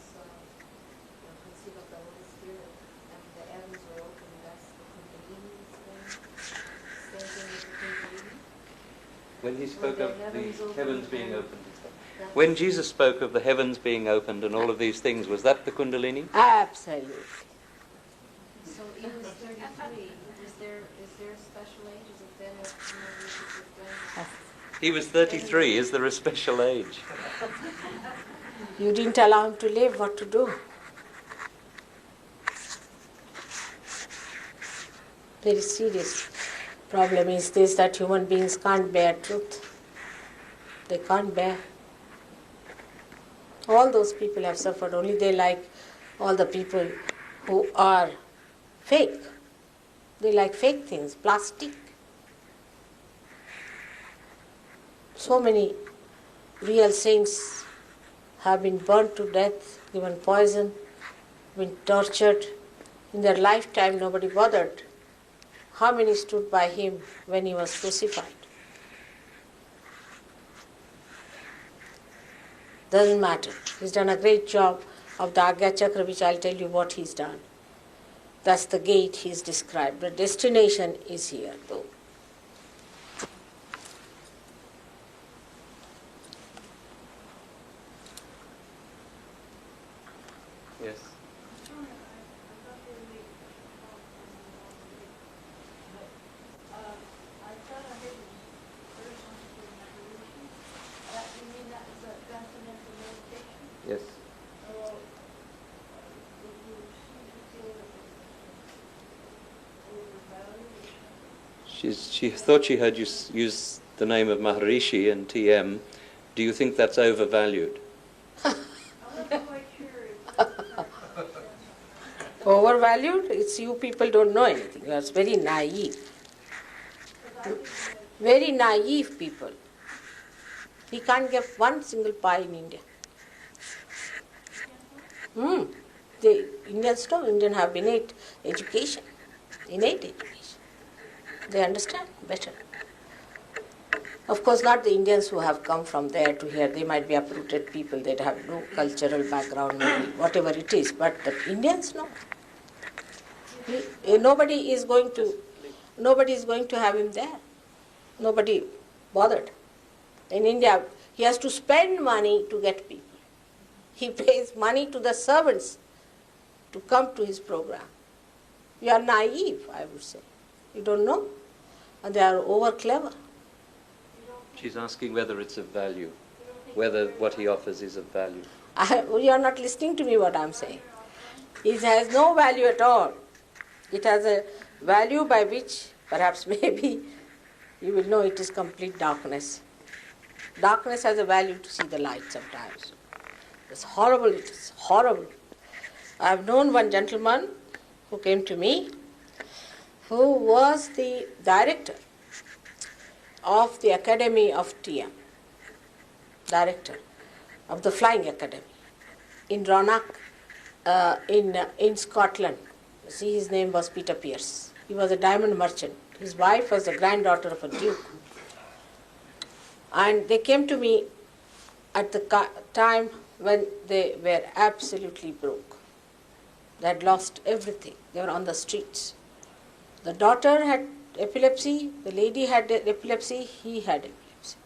conceived of the Holy Spirit and the heavens were open, that's the Kundalini thing. Same thing with the Kundalini. When he spoke the of the heavens opened heavens being and opened. That's- When Jesus spoke of the heavens being opened and all of these things, was that the Kundalini? Absolutely. So he was 33. Is there a special age? Is it then if He was 33. Is there a special age? You didn't allow him to live, what to do? Very serious problem is this, that human beings can't bear truth. They can't bear. All those people have suffered, only they like all the people who are fake. They like fake things, plastic. So many real saints have been burnt to death, given poison, been tortured. In their lifetime, nobody bothered. How many stood by him when he was crucified? Doesn't matter. He's done a great job of the Agya Chakra, which I'll tell you what he's done. That's the gate he's described. The destination is here, though. Yes. Yes. She thought she heard you use the name of Maharishi and TM. Do you think that's overvalued? Overvalued? It's you people don't know anything. You are very naive. Very naive people. He can't get one single pie in India. The Indians know. Indians have innate education. Innate education. They understand better. Of course, not the Indians who have come from there to here. They might be uprooted people. They have no cultural background, maybe, whatever it is. But the Indians know. Nobody is going to have him there. Nobody bothered. In India, he has to spend money to get people. He pays money to the servants to come to his program. You are naive, I would say. You don't know. And they are over clever. She's asking whether it's of value, whether what he offers is of value. You are not listening to me what I am saying. It has no value at all. It has a value by which perhaps maybe you will know it is complete darkness. Darkness has a value to see the light sometimes. It's horrible, it is horrible. I have known one gentleman who came to me who was the director of the Academy of TM, director of the Flying Academy in Roanoke, in Scotland. See, his name was Peter Pierce. He was a diamond merchant. His wife was the granddaughter of a duke. And they came to me at the time when they were absolutely broke. They had lost everything. They were on the streets. The daughter had epilepsy, the lady had epilepsy, he had epilepsy.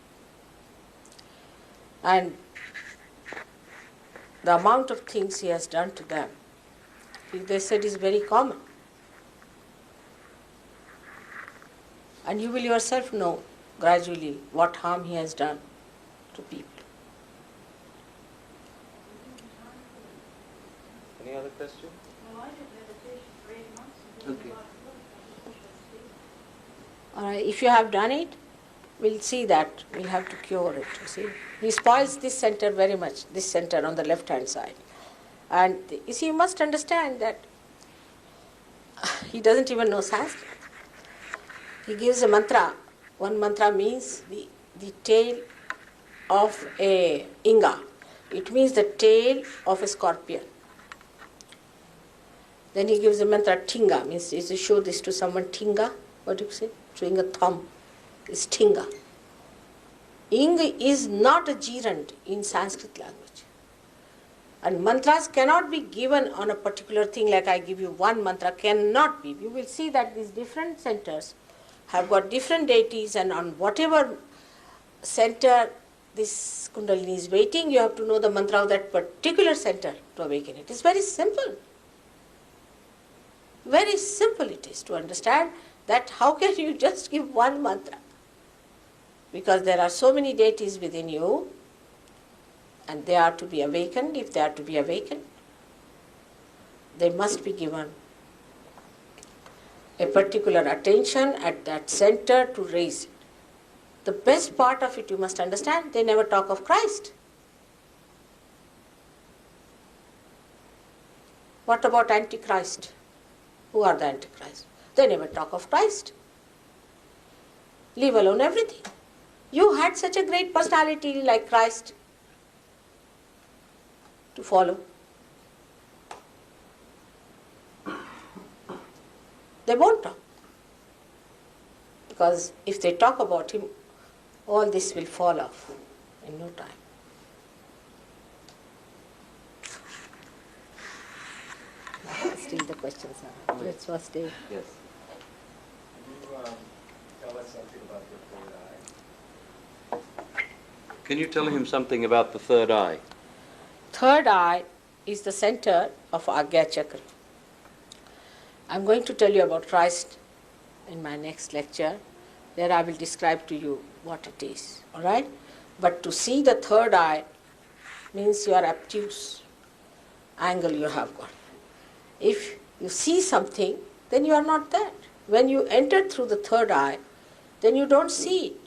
And the amount of things he has done to them, they said, is very common. And you will yourself know gradually what harm he has done to people. Any other question? Well, I did meditation for 8 months and did Okay. a lot of All right, if you have done it, we'll see that. We'll have to cure it, you see. He spoils this center very much, this center on the left-hand side. And you see, you must understand that he doesn't even know Sanskrit. He gives a mantra. One mantra means the tail of a inga. It means the tail of a scorpion. Then he gives a mantra tinga, means if you show this to someone, tinga, what do you say? Showing a thumb is tinga. Ing is not a gerund in Sanskrit language. And mantras cannot be given on a particular thing like I give you one mantra, cannot be. You will see that these different centers have got different deities, and on whatever center this Kundalini is waiting, you have to know the mantra of that particular center to awaken it. It's very simple. Very simple it is to understand that how can you just give one mantra? Because there are so many deities within you, and they are to be awakened. If they are to be awakened, they must be given a particular attention at that center to raise it. The best part of it you must understand, they never talk of Christ. What about Antichrist? Who are the Antichrist? They never talk of Christ. Leave alone everything. You had such a great personality like Christ to follow. They won't talk. Because if they talk about him, all this will fall off in no time. Still the questions are. Let's first stay. Yes. Can you tell us something about your third eye? Can you tell him something about the third eye? Third eye is the center of Agya Chakra. I'm going to tell you about Christ in my next lecture. There I will describe to you what it is. Alright? But to see the third eye means your obtuse angle you have got. If you see something, then you are not that. When you enter through the third eye, then you don't see it.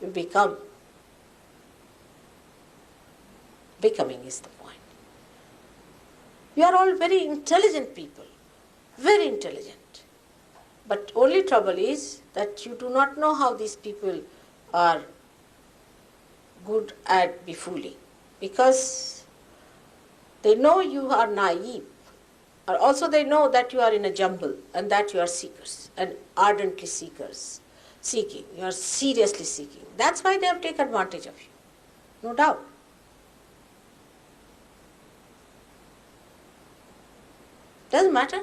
You become. Becoming is the point. You are all very intelligent people. Very intelligent. But only trouble is that you do not know how these people are good at befooling. Because they know you are naive. Or also they know that you are in a jumble and that you are seekers and ardently seekers. Seeking. You are seriously seeking. That's why they have taken advantage of you. No doubt. Doesn't matter.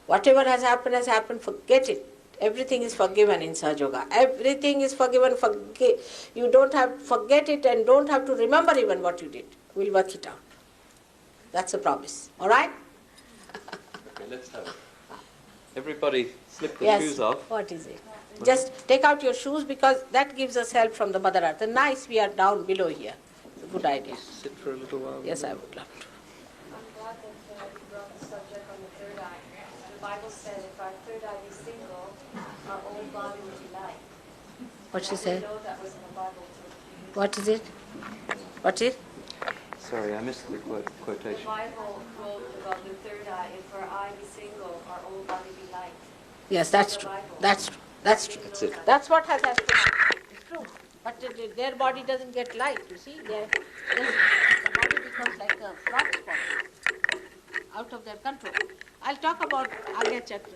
Whatever has happened, forget it. Everything is forgiven in Sahaja Yoga. Everything is forgiven. You don't have to forget it and don't have to remember even what you did. We'll work it out. That's a promise. All right? Okay, let's have it. Everybody slip the Yes. shoes off. What is it? Just take out your shoes because that gives us help from the Mother Earth. And nice we are down below here. It's a good idea. Sit for a little while. Yes, I would love to. I'm glad that you brought the subject on the third eye. The Bible said if our third eye is single, our whole body would be light. What she I said? know that was in the Bible too. What is it? What is it? Sorry, I missed the The quotation. Bible wrote about the third eye. If our eye be single, our whole body be light. Yes, that's true. That's true. That's true. That's it. That's what has happened. It's true. But their body doesn't get light, you see. The body becomes like a frost spot out of their control. I'll talk about Agya Chakra.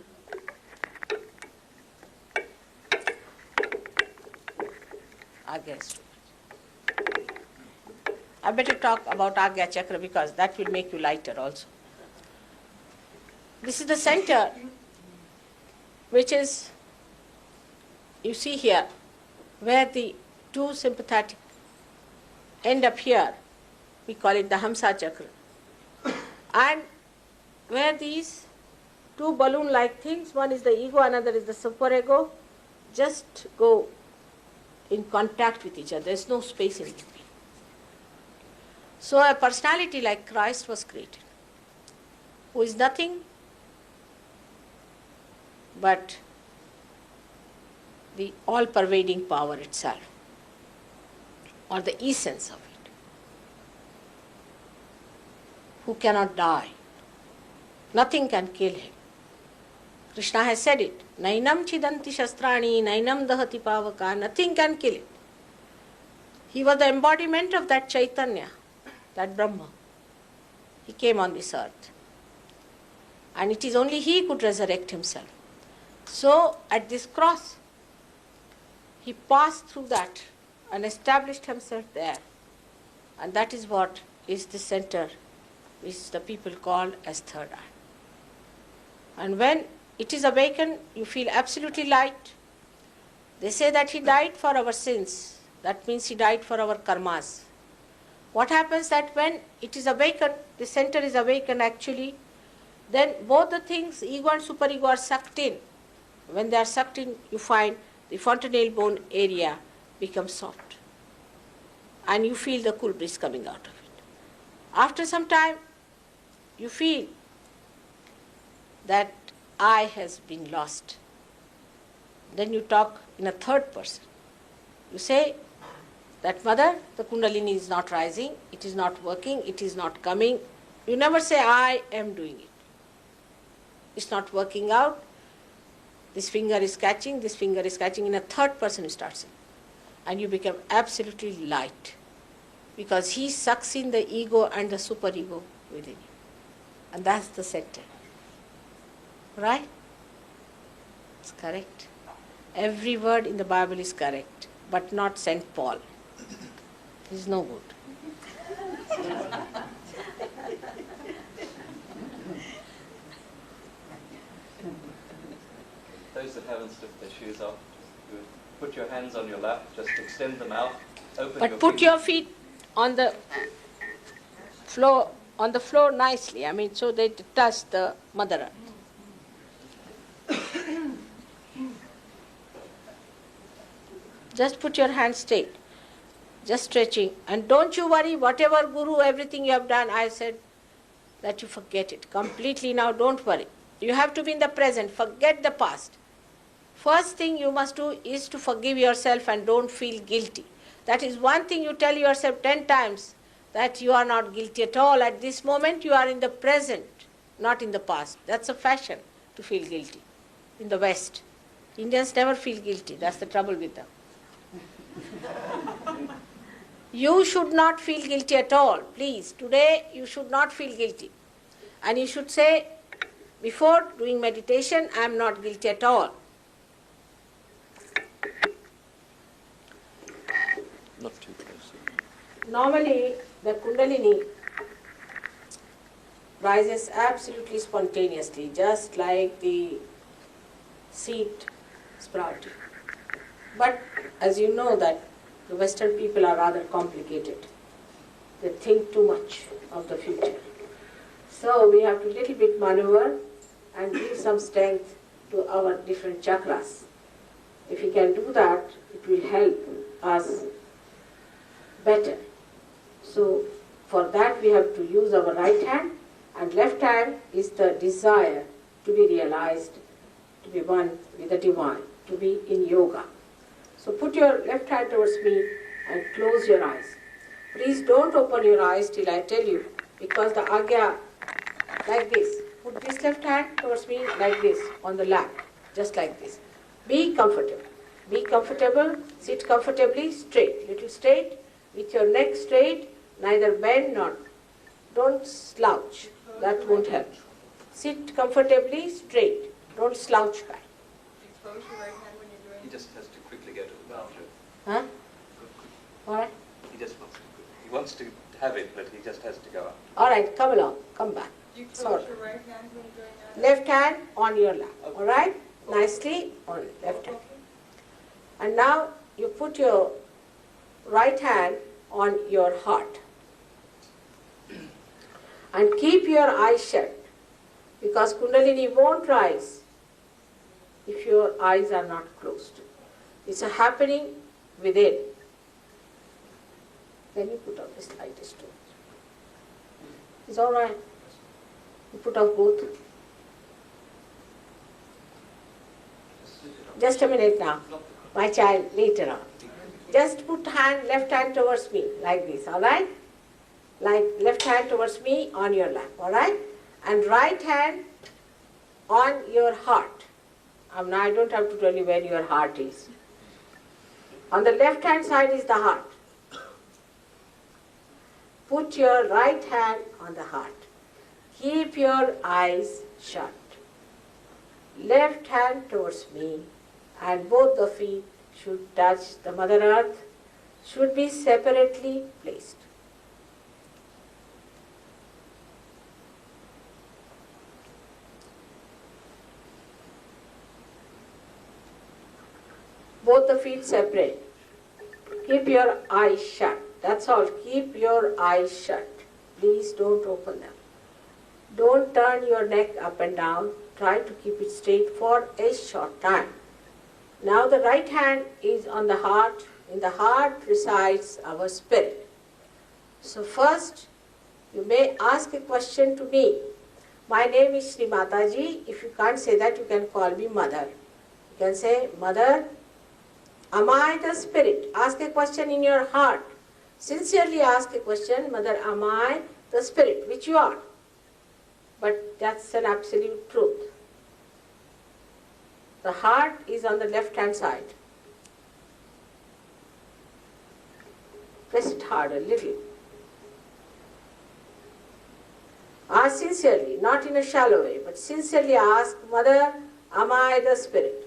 Agya is too much. I better talk about Agya Chakra because that will make you lighter also. This is the center which is, you see here, where the two sympathetic end up here, we call it the Hamsa Chakra. And where these two balloon-like things, one is the ego, another is the superego, just go in contact with each other. There is no space in between. So a personality like Christ was created, who is nothing but the all-pervading power itself, or the essence of it, who cannot die. Nothing can kill him. Krishna has said it, Nainam chidanti shastrani, nainam dahati pavaka, nothing can kill it. He was the embodiment of that Chaitanya, that Brahma. He came on this earth. And it is only he could resurrect himself. So at this cross, he passed through that and established himself there. And that is what is the center which the people call as third eye. And when it is awakened, you feel absolutely light. They say that he died for our sins. That means he died for our karmas. What happens that when it is awakened, the center is awakened actually, then both the things, ego and superego, are sucked in. When they are sucked in, you find the fontanelle bone area becomes soft. And you feel the cool breeze coming out of it. After some time, you feel that I has been lost. Then you talk in a third person. You say that, Mother, the Kundalini is not rising, it is not working, it is not coming. You never say, I am doing it. It's not working out. This finger is catching, this finger is catching. In a third person you start saying. And you become absolutely light. Because he sucks in the ego and the superego within you. And that's the center. Right? It's correct. Every word in the Bible is correct, but not St. Paul. He's no good. Those that haven't slipped their shoes off, you put your hands on your lap, just extend them out, open But your put fingers. your feet on the floor nicely. I mean, so they touch the Mother Earth. Just put your hands straight, just stretching. And don't you worry, whatever Guru, everything you have done, I said that you forget it completely now, don't worry. You have to be in the present, forget the past. First thing you must do is to forgive yourself and don't feel guilty. That is one thing you tell yourself 10 times, that you are not guilty at all. At this moment you are in the present, not in the past. That's a fashion, to feel guilty. In the West, Indians never feel guilty. That's the trouble with them. You should not feel guilty at all. Please, today you should not feel guilty. And you should say, before doing meditation, I am not guilty at all. Not too close. Normally, the Kundalini rises absolutely spontaneously, just like the seed sprouting. But as you know that the Western people are rather complicated. They think too much of the future. So we have to little bit maneuver and give some strength to our different chakras. If we can do that, it will help us better. So for that we have to use our right hand, and left hand is the desire to be realized, to be one with the divine, to be in yoga. So put your left hand towards me and close your eyes. Please don't open your eyes till I tell you, because the agya, like this. Put this left hand towards me like this on the lap, just like this. Be comfortable. Be comfortable, sit comfortably, straight, little straight, with your neck straight, neither bend nor. Don't slouch, that won't help. Sit comfortably, straight, don't slouch back. Expose your right hand when you're doing He just has to quickly go to the bathroom. Huh? All right? He wants to have it, but he just has to go up. All right, come along, come back. Do you Sorry. close your right hand when you're doing that? Left hand on your lap, all right? Nicely on left hand. And now you put your right hand on your heart. And keep your eyes shut, because Kundalini won't rise if your eyes are not closed. It's a happening within. Then you put out this lightest too. It's all right. You put out both. Just a minute now. My child, later on. Just put left hand towards me, like this, all right? Like left hand towards me on your lap, all right? And right hand on your heart. Now I don't have to tell you where your heart is. On the left hand side is the heart. Put your right hand on the heart. Keep your eyes shut. Left hand towards me, and both the feet should touch the Mother Earth, should be separately placed. both the feet separate. Keep your eyes shut. That's all. Keep your eyes shut. Please don't open them. Don't turn your neck up and down. Try to keep it straight for a short time. Now the right hand is on the heart. In the heart resides our spirit. So first, you may ask a question to me. My name is Shri Mataji. If you can't say that, you can call me Mother. You can say, Mother, am I the spirit? Ask a question in your heart. Sincerely ask a question, Mother, am I the spirit? Which you are. But that's an absolute truth. The heart is on the left hand side. Press it hard a little. Ask sincerely, not in a shallow way, but sincerely ask, Mother, am I the spirit?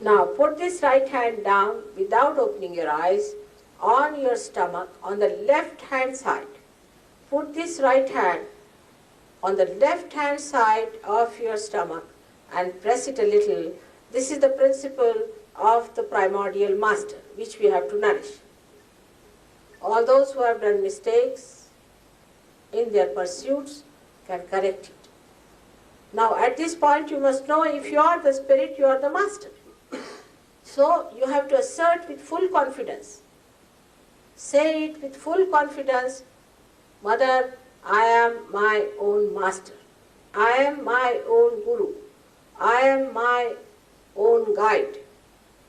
Now put this right hand down without opening your eyes on your stomach on the left hand side. Put this right hand on the left hand side of your stomach and press it a little. This is the principle of the primordial master which we have to nourish. All those who have done mistakes in their pursuits can correct it. Now at this point you must know if you are the spirit, you are the master. So you have to assert with full confidence. Say it with full confidence, Mother, I am my own master. I am my own guru. I am my own guide.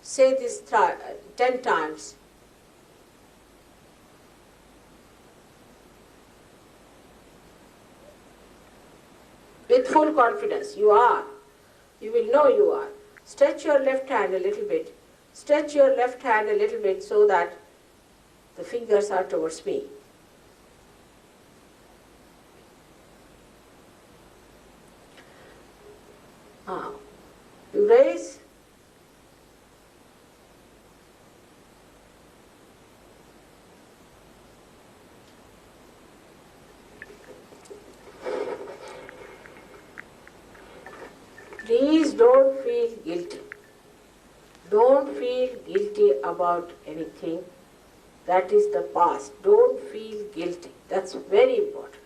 Say this 10 times. With full confidence, you are. You will know you are. Stretch your left hand a little bit. Stretch your left hand a little bit so that the fingers are towards me. Now, you raise. Please don't feel guilty. Don't feel guilty about anything. That is the past. Don't feel guilty. That's very important.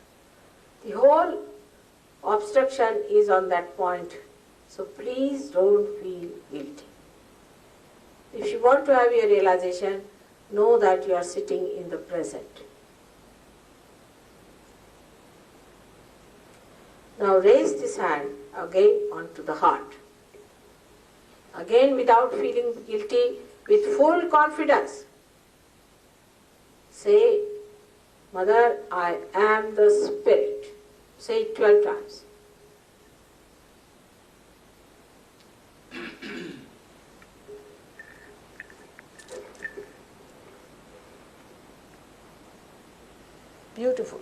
The whole obstruction is on that point. So please don't feel guilty. If you want to have your realization, know that you are sitting in the present. Now raise this hand again onto the heart. Again without feeling guilty, with full confidence. Say, Mother, I am the spirit. Say it 12 times. Beautiful.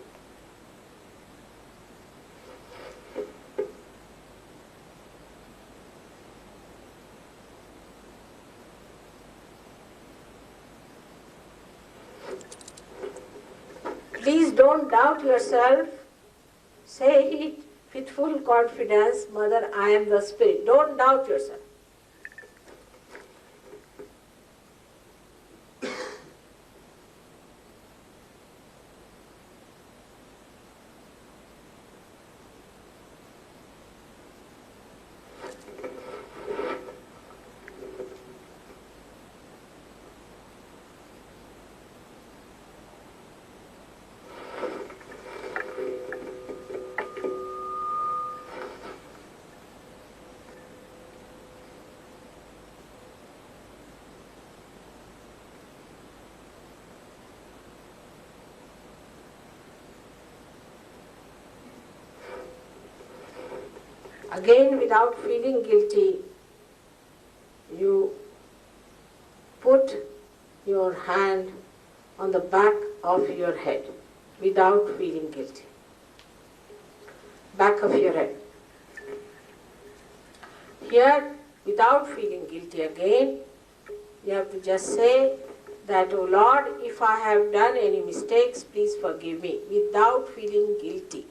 Please don't doubt yourself. Say it with full confidence, Mother, I am the spirit. Don't doubt yourself. Again, without feeling guilty, you put your hand on the back of your head without feeling guilty. Back of your head. Here, without feeling guilty again. You have to just say that, "Oh Lord, if I have done any mistakes, please forgive me," without feeling guilty.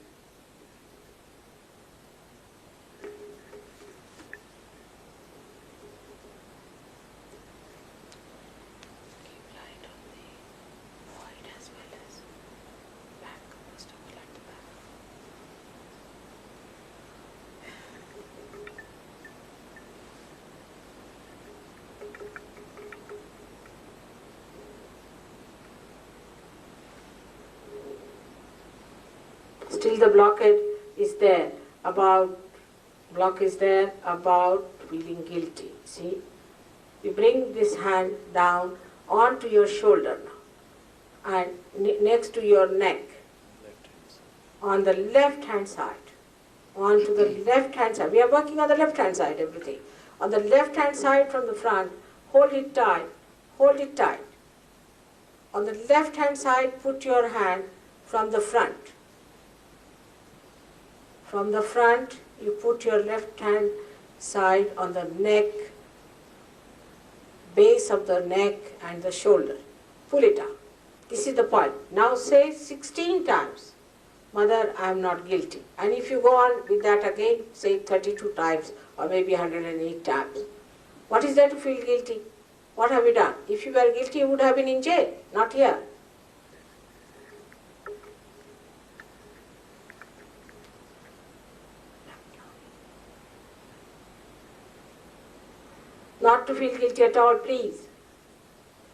Still the blockade is there about feeling guilty. See? You bring this hand down onto your shoulder now and next to your neck on the left hand side. Onto the left hand side. We are working on the left hand side, everything. On the left hand side from the front, hold it tight. Hold it tight. On the left hand side, put your hand from the front. From the front, you put your left hand side on the neck, base of the neck and the shoulder. Pull it up. This is the point. Now say 16 times, "Mother, I am not guilty." And if you go on with that again, say 32 times or maybe 108 times. What is there to feel guilty? What have you done? If you were guilty, you would have been in jail, not here. Not to feel guilty at all, please.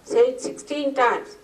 Say it 16 times.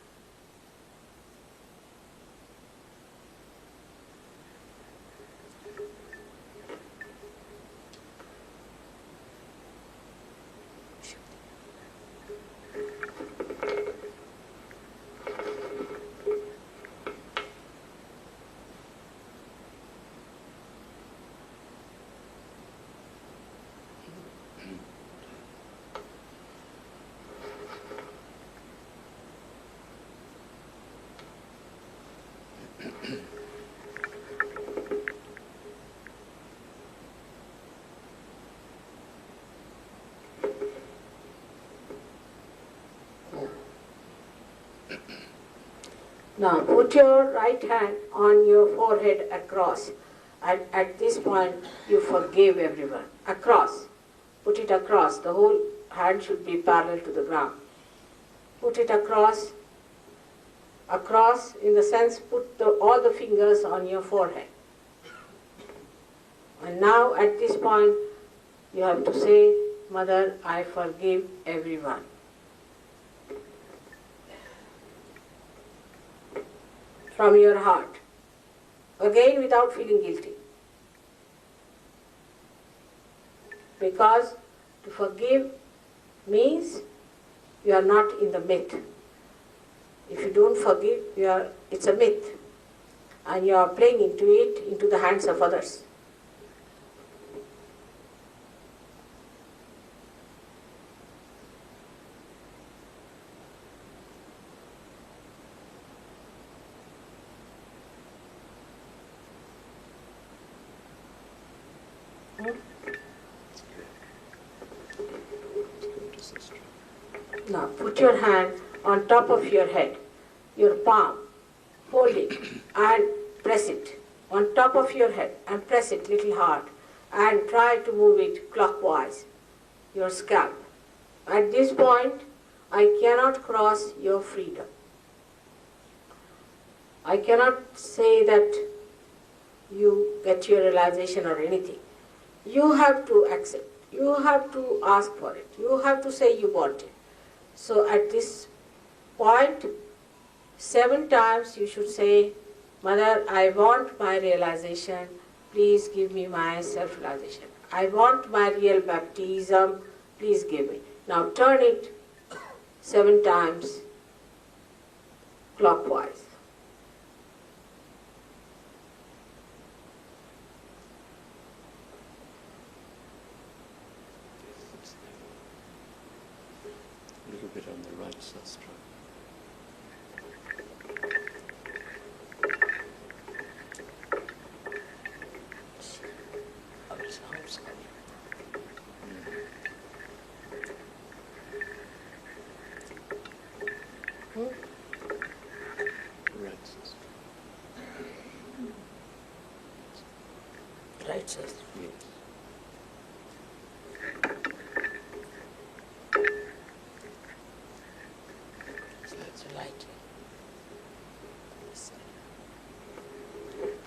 Now put your right hand on your forehead across. And at this point you forgive everyone. Across. Put it across. The whole hand should be parallel to the ground. Put it across. Across in the sense put all the fingers on your forehead. And now at this point you have to say, "Mother, I forgive everyone." From your heart. Again without feeling guilty. Because to forgive means you are not in the myth. If you don't forgive, it's a myth. And you are playing into it, into the hands of others. Now put your hand on top of your head, your palm, hold it and press it on top of your head and press it little hard and try to move it clockwise, your scalp. At this point, I cannot cross your freedom. I cannot say that you get your realization or anything. You have to accept. You have to ask for it. You have to say you want it. So at this point, 7 times you should say, "Mother, I want my realization. Please give me my self-realization. I want my real baptism. Please give me." Now turn it 7 times clockwise. A little bit on the right sastra. Hmm? Right, sister. Right, sister. Yes. So it's light.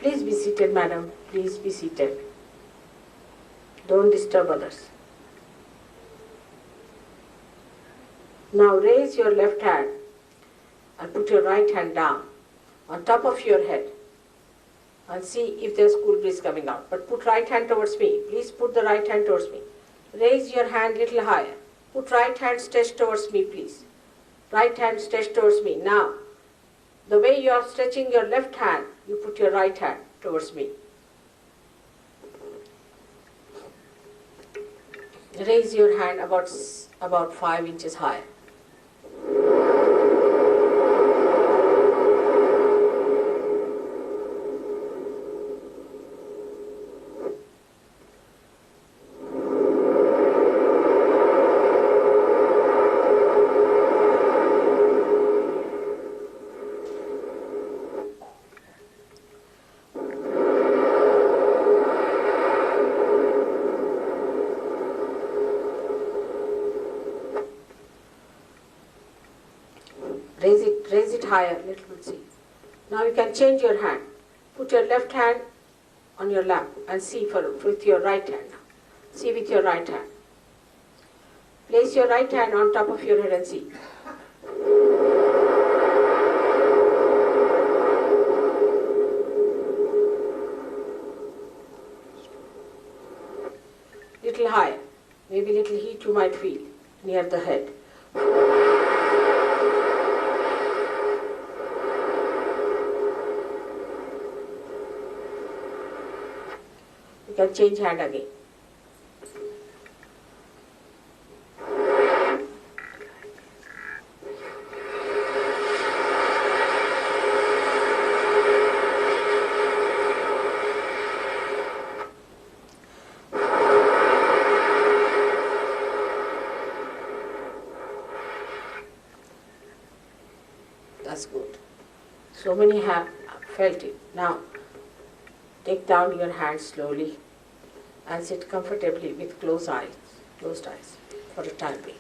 Please be seated, madam. Please be seated. Don't disturb others. Now raise your left hand and put your right hand down on top of your head and see if there's cool breeze coming out. But put right hand towards me. Please put the right hand towards me. Raise your hand little higher. Put right hand stretched towards me, please. Right hand stretched towards me. Now, the way you are stretching your left hand, you put your right hand towards me. Raise your hand about 5 inches higher. Raise it higher, little bit, see. Now you can change your hand. Put your left hand on your lap and see with your right hand now. See with your right hand. Place your right hand on top of your head and see. Little higher. Maybe little heat you might feel near the head. You can change hand again. That's good. So many have felt it. Now, take down your hands slowly and sit comfortably with closed eyes for a time being.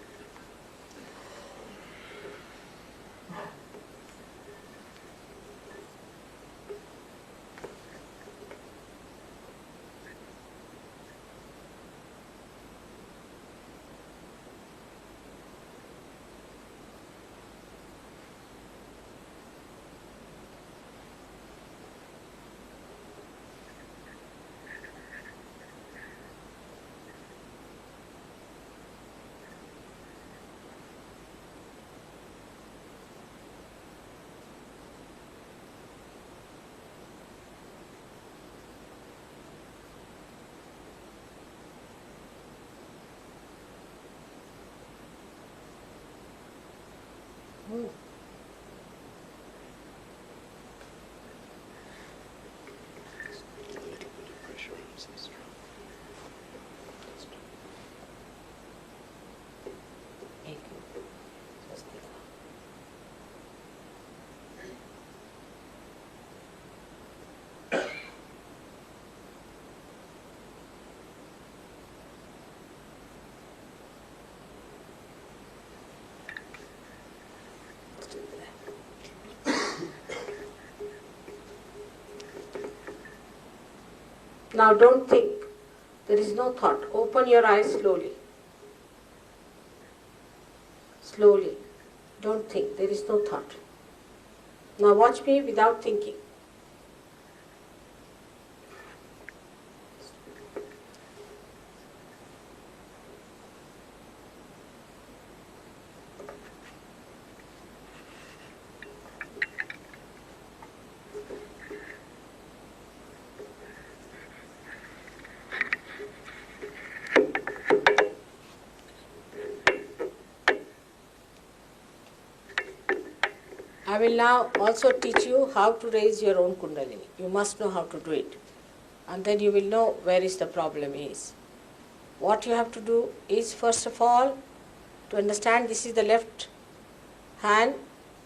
A little bit of pressure on sister. Thank you. Now don't think. There is no thought. Open your eyes slowly. Slowly. Don't think. There is no thought. Now watch me without thinking. I will now also teach you how to raise your own Kundalini. You must know how to do it. And then you will know where is the problem is. What you have to do is, first of all, to understand this is the left hand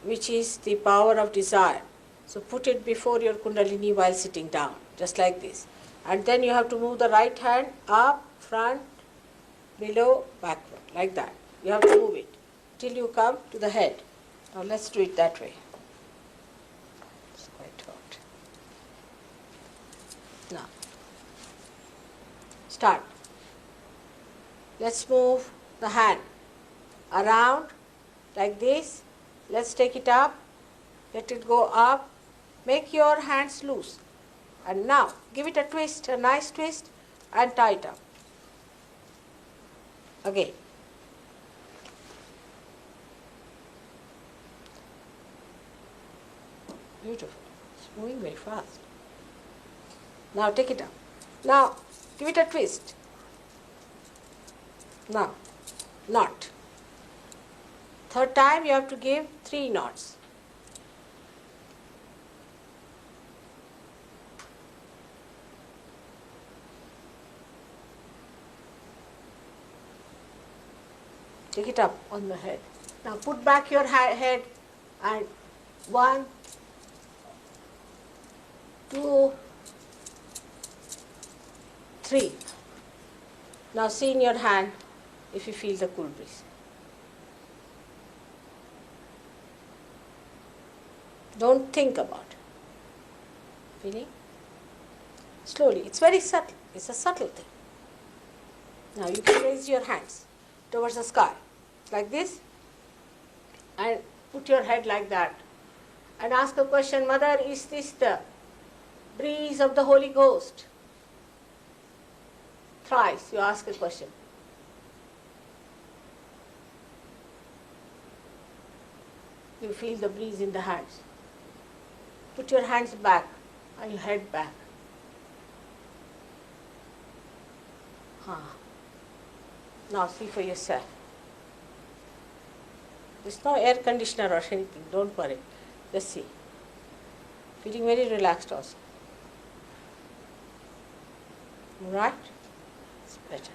which is the power of desire. So put it before your Kundalini while sitting down, just like this. And then you have to move the right hand up, front, below, backward, like that. You have to move it till you come to the head. Now let's do it that way. It's quite hot. Now, start. Let's move the hand around like this. Let's take it up. Let it go up. Make your hands loose. And now, give it a twist, a nice twist, and tie it up. Again. Beautiful. It's moving very fast. Now take it up. Now, give it a twist. Now, knot. Third time you have to give 3 knots. Take it up on the head. Now put back your head and 1, 2, 3. Now see in your hand if you feel the cool breeze. Don't think about it. Feeling? Slowly. It's very subtle. It's a subtle thing. Now you can raise your hands towards the sky like this and put your head like that and ask a question, Mother, is this the breeze of the Holy Ghost? Thrice you ask a question. You feel the breeze in the hands. Put your hands back and your head back. Now see for yourself. There's no air conditioner or anything, don't worry. Just see. Feeling very relaxed also. Right? It's better.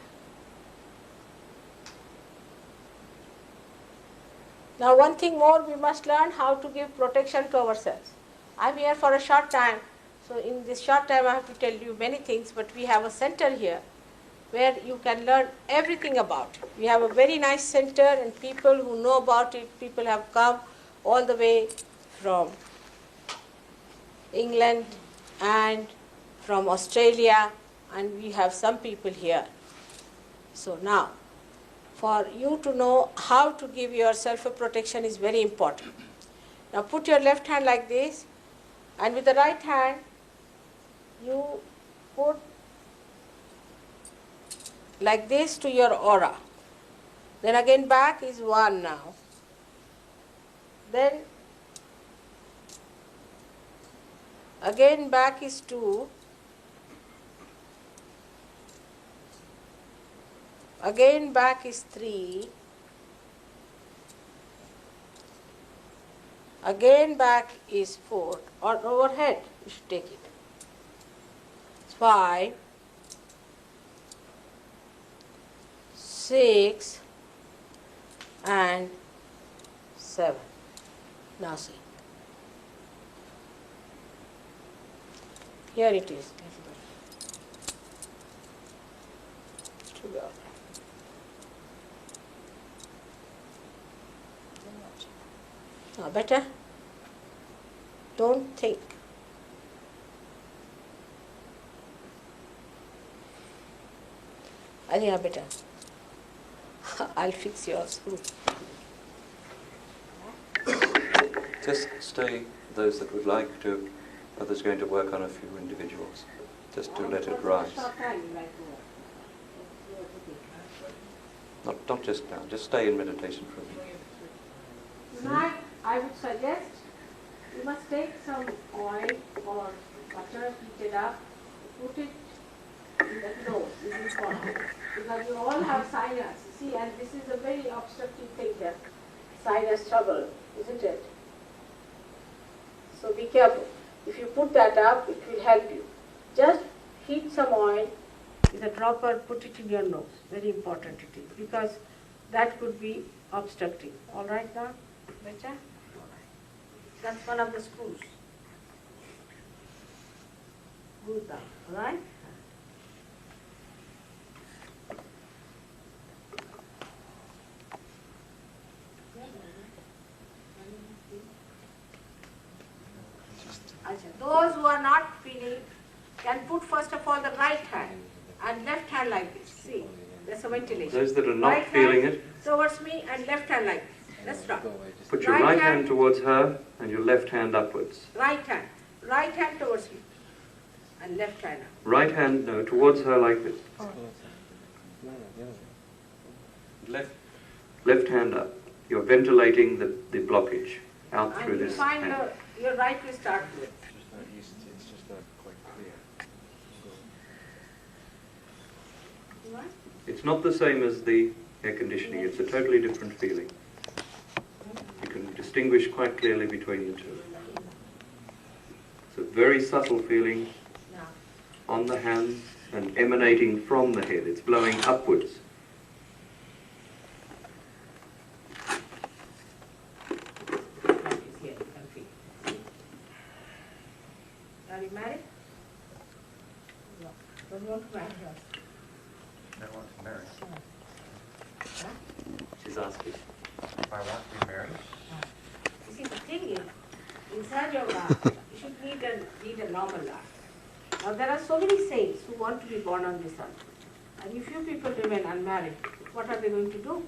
Now one thing more, we must learn how to give protection to ourselves. I'm here for a short time, so in this short time I have to tell you many things, but we have a center here where you can learn everything about it. We have a very nice center and people who know about it, people have come all the way from England and from Australia, and we have some people here. So now, for you to know how to give yourself a protection is very important. Now put your left hand like this, and with the right hand you put like this to your aura. Then again back is 1 now. Then again back is 2. Again back is 3. Again back is 4. Or overhead you should take it. 5. 6 and 7. Now see. Here it is. Now better? Don't think. Aliya better. I'll fix your screw. Just stay, those that would like to. Others going to work on a few individuals, just to let it rise. Not just now, just stay in meditation for a minute. Tonight, I would suggest you must take some oil or butter, heat it up, put it in the nose, is important. Because you all have sinus, see, and this is a very obstructive thing here. Sinus trouble, isn't it? So be careful. If you put that up, it will help you. Just heat some oil with a dropper, put it in your nose. Very important it is, because that could be obstructing. All right now? Better? All right. That's one of the screws. Good down, all right? Those who are not feeling can put first of all the right hand and left hand like this. See, there's a ventilation. Those that are not right feeling hand it, towards me and left hand like this. Let's try. put your right hand towards her and your left hand upwards. Right hand towards me and left hand up. Right hand, no, towards her like this. Left hand up. You're ventilating the blockage out through And you this find hand. your right will start with. It's just not quite clear. Right? It's not the same as the air conditioning, it's a totally different feeling. You can distinguish quite clearly between the two. It's a very subtle feeling Now, on the hand and emanating from the head. It's blowing upwards. here, you can feel. Are you married? No. Don't want to marry her. I want to marry. Huh? She's asking. If I want to be married, You see, the thing is, in Sahaja Yoga, you should lead a normal life. Now, there are so many saints who want to be born on this earth. And if you people remain unmarried, what are they going to do?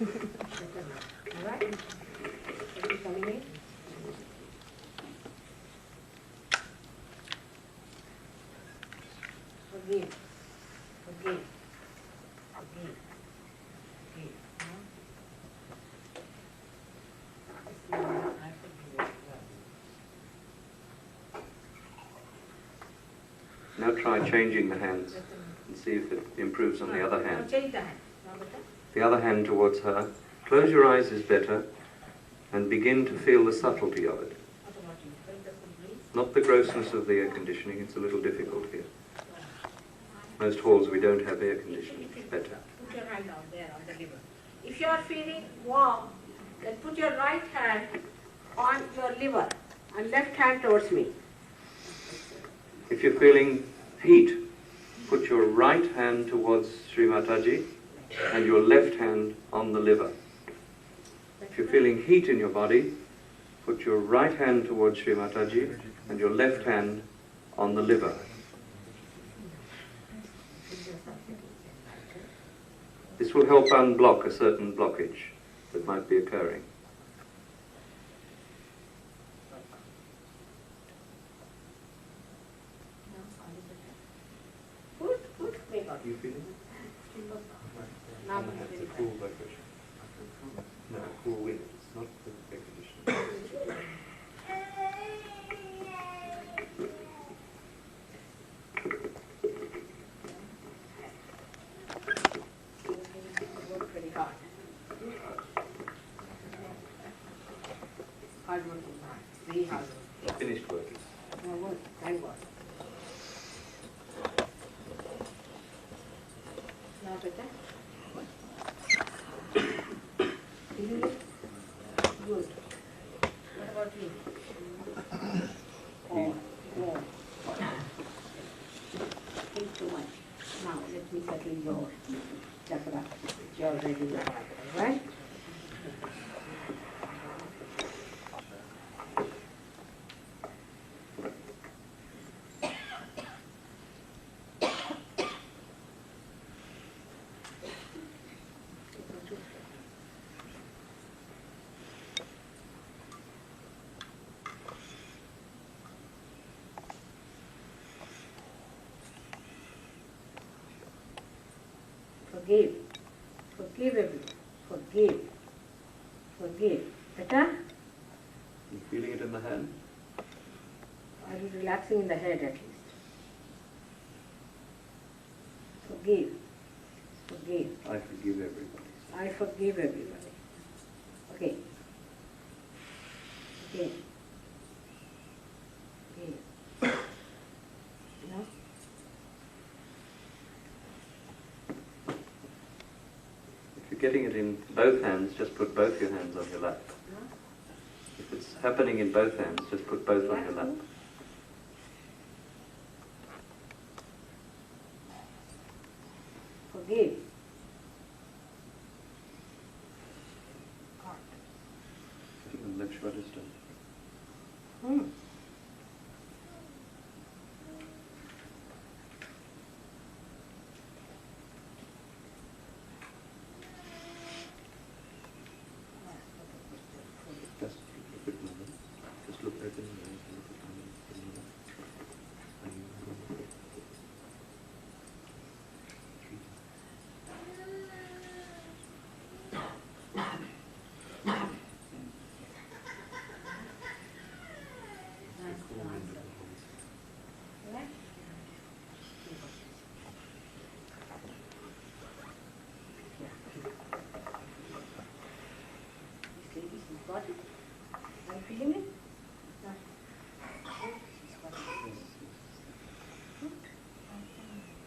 All right? Are you coming in? Forgive. Forgive. Forgive. Forgive. I forgive you. Now try changing the hands and see if it improves on the other Now hand. change the hand. Now better? The other hand towards her. Close your eyes is better and begin to feel the subtlety of it. What about you? Bring the full breeze. Not the grossness of the air conditioning, it's a little difficult here. Most halls we don't have air conditioning, it's better. Put your hand down there on the liver. If you are feeling warm, then put your right hand on your liver and left hand towards me. If you're feeling heat, put your right hand towards Shri Mataji and your left hand on the liver. If you're feeling heat in your body, put your right hand towards Shri Mataji and your left hand on the liver. This will help unblock a certain blockage that might be occurring. Good, good. Make out. You feeling it? Now It's a cool vibration. No, cool wind. It's not the air conditioning. work very hard. Hard work is hard. Very hard work. Finished working. No work. Thank God. Now better? Feeling it? Good. What about you? Oh, more. Think too much. Now let me settle your chakra. You're ready now, right? Forgive. Forgive everyone. Forgive. Forgive. Better? You feeling it in the hand? Are you relaxing in the head at least? Forgive. Forgive. I forgive everybody. I forgive everybody. Okay. Okay. Okay. No? getting it in both hands, just put both your hands on your lap. If it's happening in both hands, just put both on your lap. Forgive. Left shoulder still. Just look at mother. Just look right in the eyes and look at mother. Got it? Are you feeling it?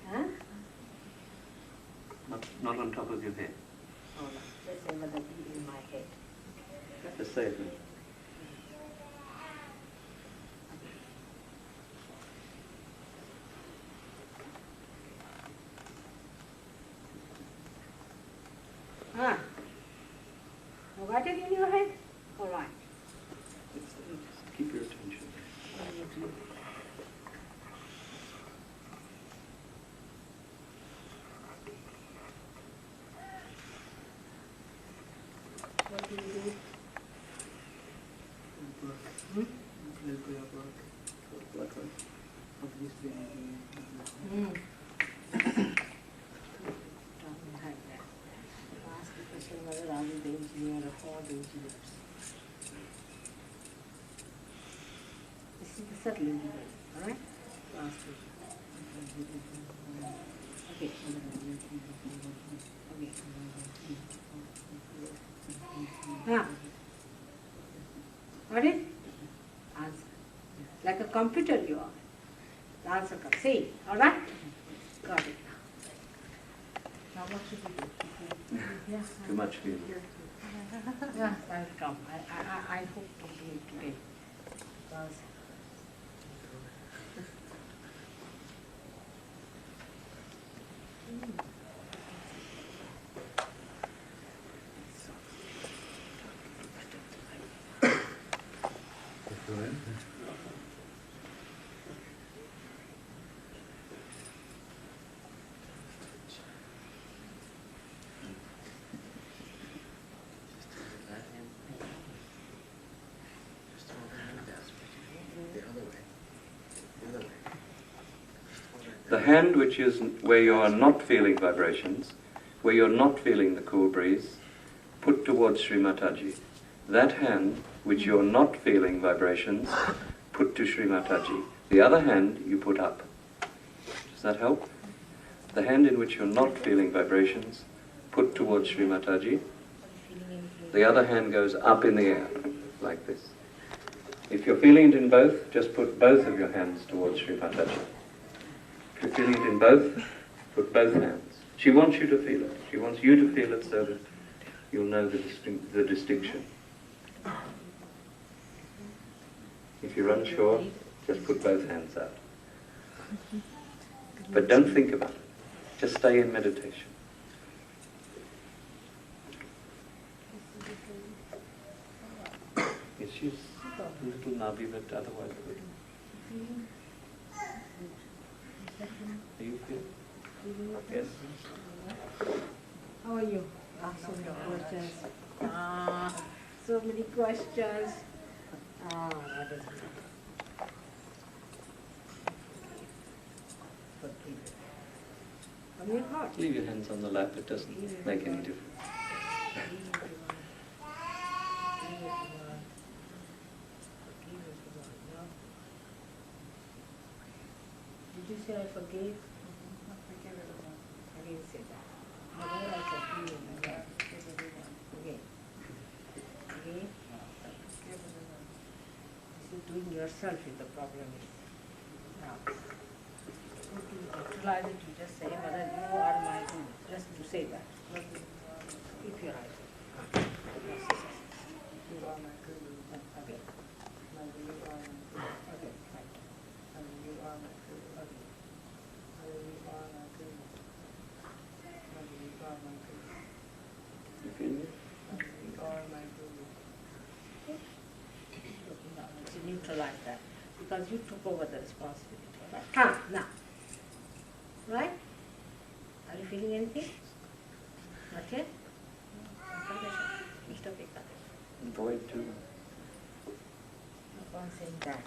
Huh? Not on top of your head. Oh, no. Just say Mother be in my head. Just say it. Ah. You got it in your head? All right. Keep your attention. What do you do? Ask the question whether are we the engineer or the engineers. This is the subtle engineer, all right? Last week. Okay. Now, got it? Answer. Like a computer you are. The answer comes. See, all right? Got it now. Now what should we do? Yeah. Too much feeling. Yeah, I'll come. I hope to do it today. Because The hand which is where you are not feeling vibrations, where you're not feeling the cool breeze, put towards Shri Mataji. That hand which you're not feeling vibrations, put to Shri Mataji. The other hand you put up. Does that help? The hand in which you're not feeling vibrations, put towards Shri Mataji. The other hand goes up in the air, like this. If you're feeling it in both, just put both of your hands towards Shri Mataji. If you're feeling it in both, put both hands. She wants you to feel it. She wants you to feel it so that you'll know the distinction. If you're unsure, just put both hands out. But don't think about it. Just stay in meditation. It's just a little nubby, but otherwise good. Do you feel? Yes. how are you? So many questions. So many questions. That is good. Forgive it. From your heart. Leave your hands on the lap, it doesn't make any difference. Did you say I forgave? I didn't say that. However, I forgive again. Again. Again. This is doing yourself is the problem is. Now, to neutralize it, you just say, Mother, you are my guru. Just to say that. Keep your eyes open. You are my guru. Okay. Mother, you are my guru. Okay. Right. Mother, you are my guru. Okay. Mother, you are my guru. Mother, you are my guru. You feel it? Mother, you are my guru. No, to neutralize that, because you took over the responsibility. Right? Come now. Right? Are you feeling anything? Not yet? Mr. Pekades. Void too. I'm saying that.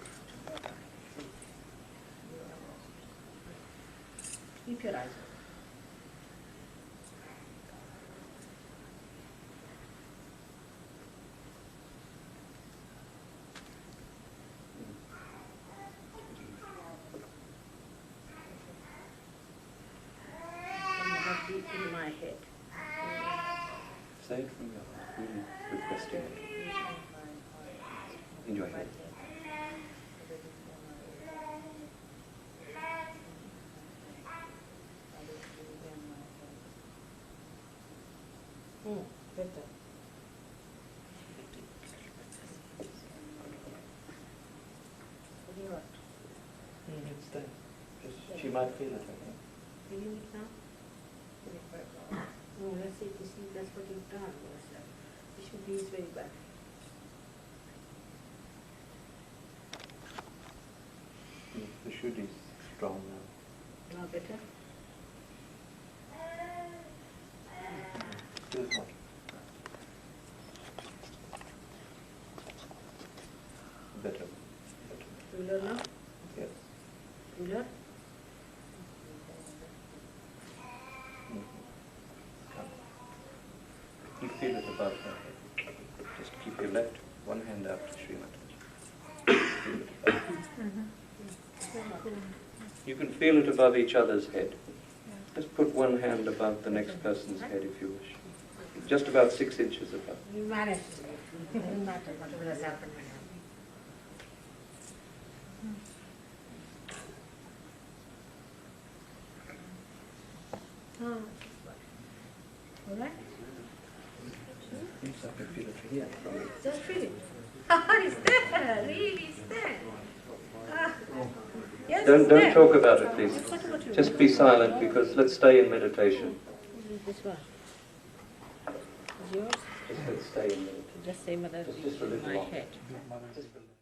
Keep your eyes open. Deep in my head. Say it from your heart, really requesting it. In your head. Better. What do you want? It's there. Just, she might feel it, I think. Feeling it now? No, let's see, you see, that's what you've done. It should be very bad. The should is strong now. Now better? Still hot. Better. Cooler now? Yes. Cooler? You feel it above her head. Just keep your left one hand out to Shri Mataji. Feel it above. You can feel it above each other's head. Just put one hand above the next person's head if you wish. Just about 6 inches above. You managed it. It doesn't matter whatever has happened. All right? Yes, I can feel it here from me. Just feel it. It's there. Really, it's there. Yes, it's Don't there. talk about it, please. What about you? Just be silent because let's stay in meditation. This one. Is yours? Just let's stay in meditation. Just say Mother Just for a in little my longer. head. Just for a little-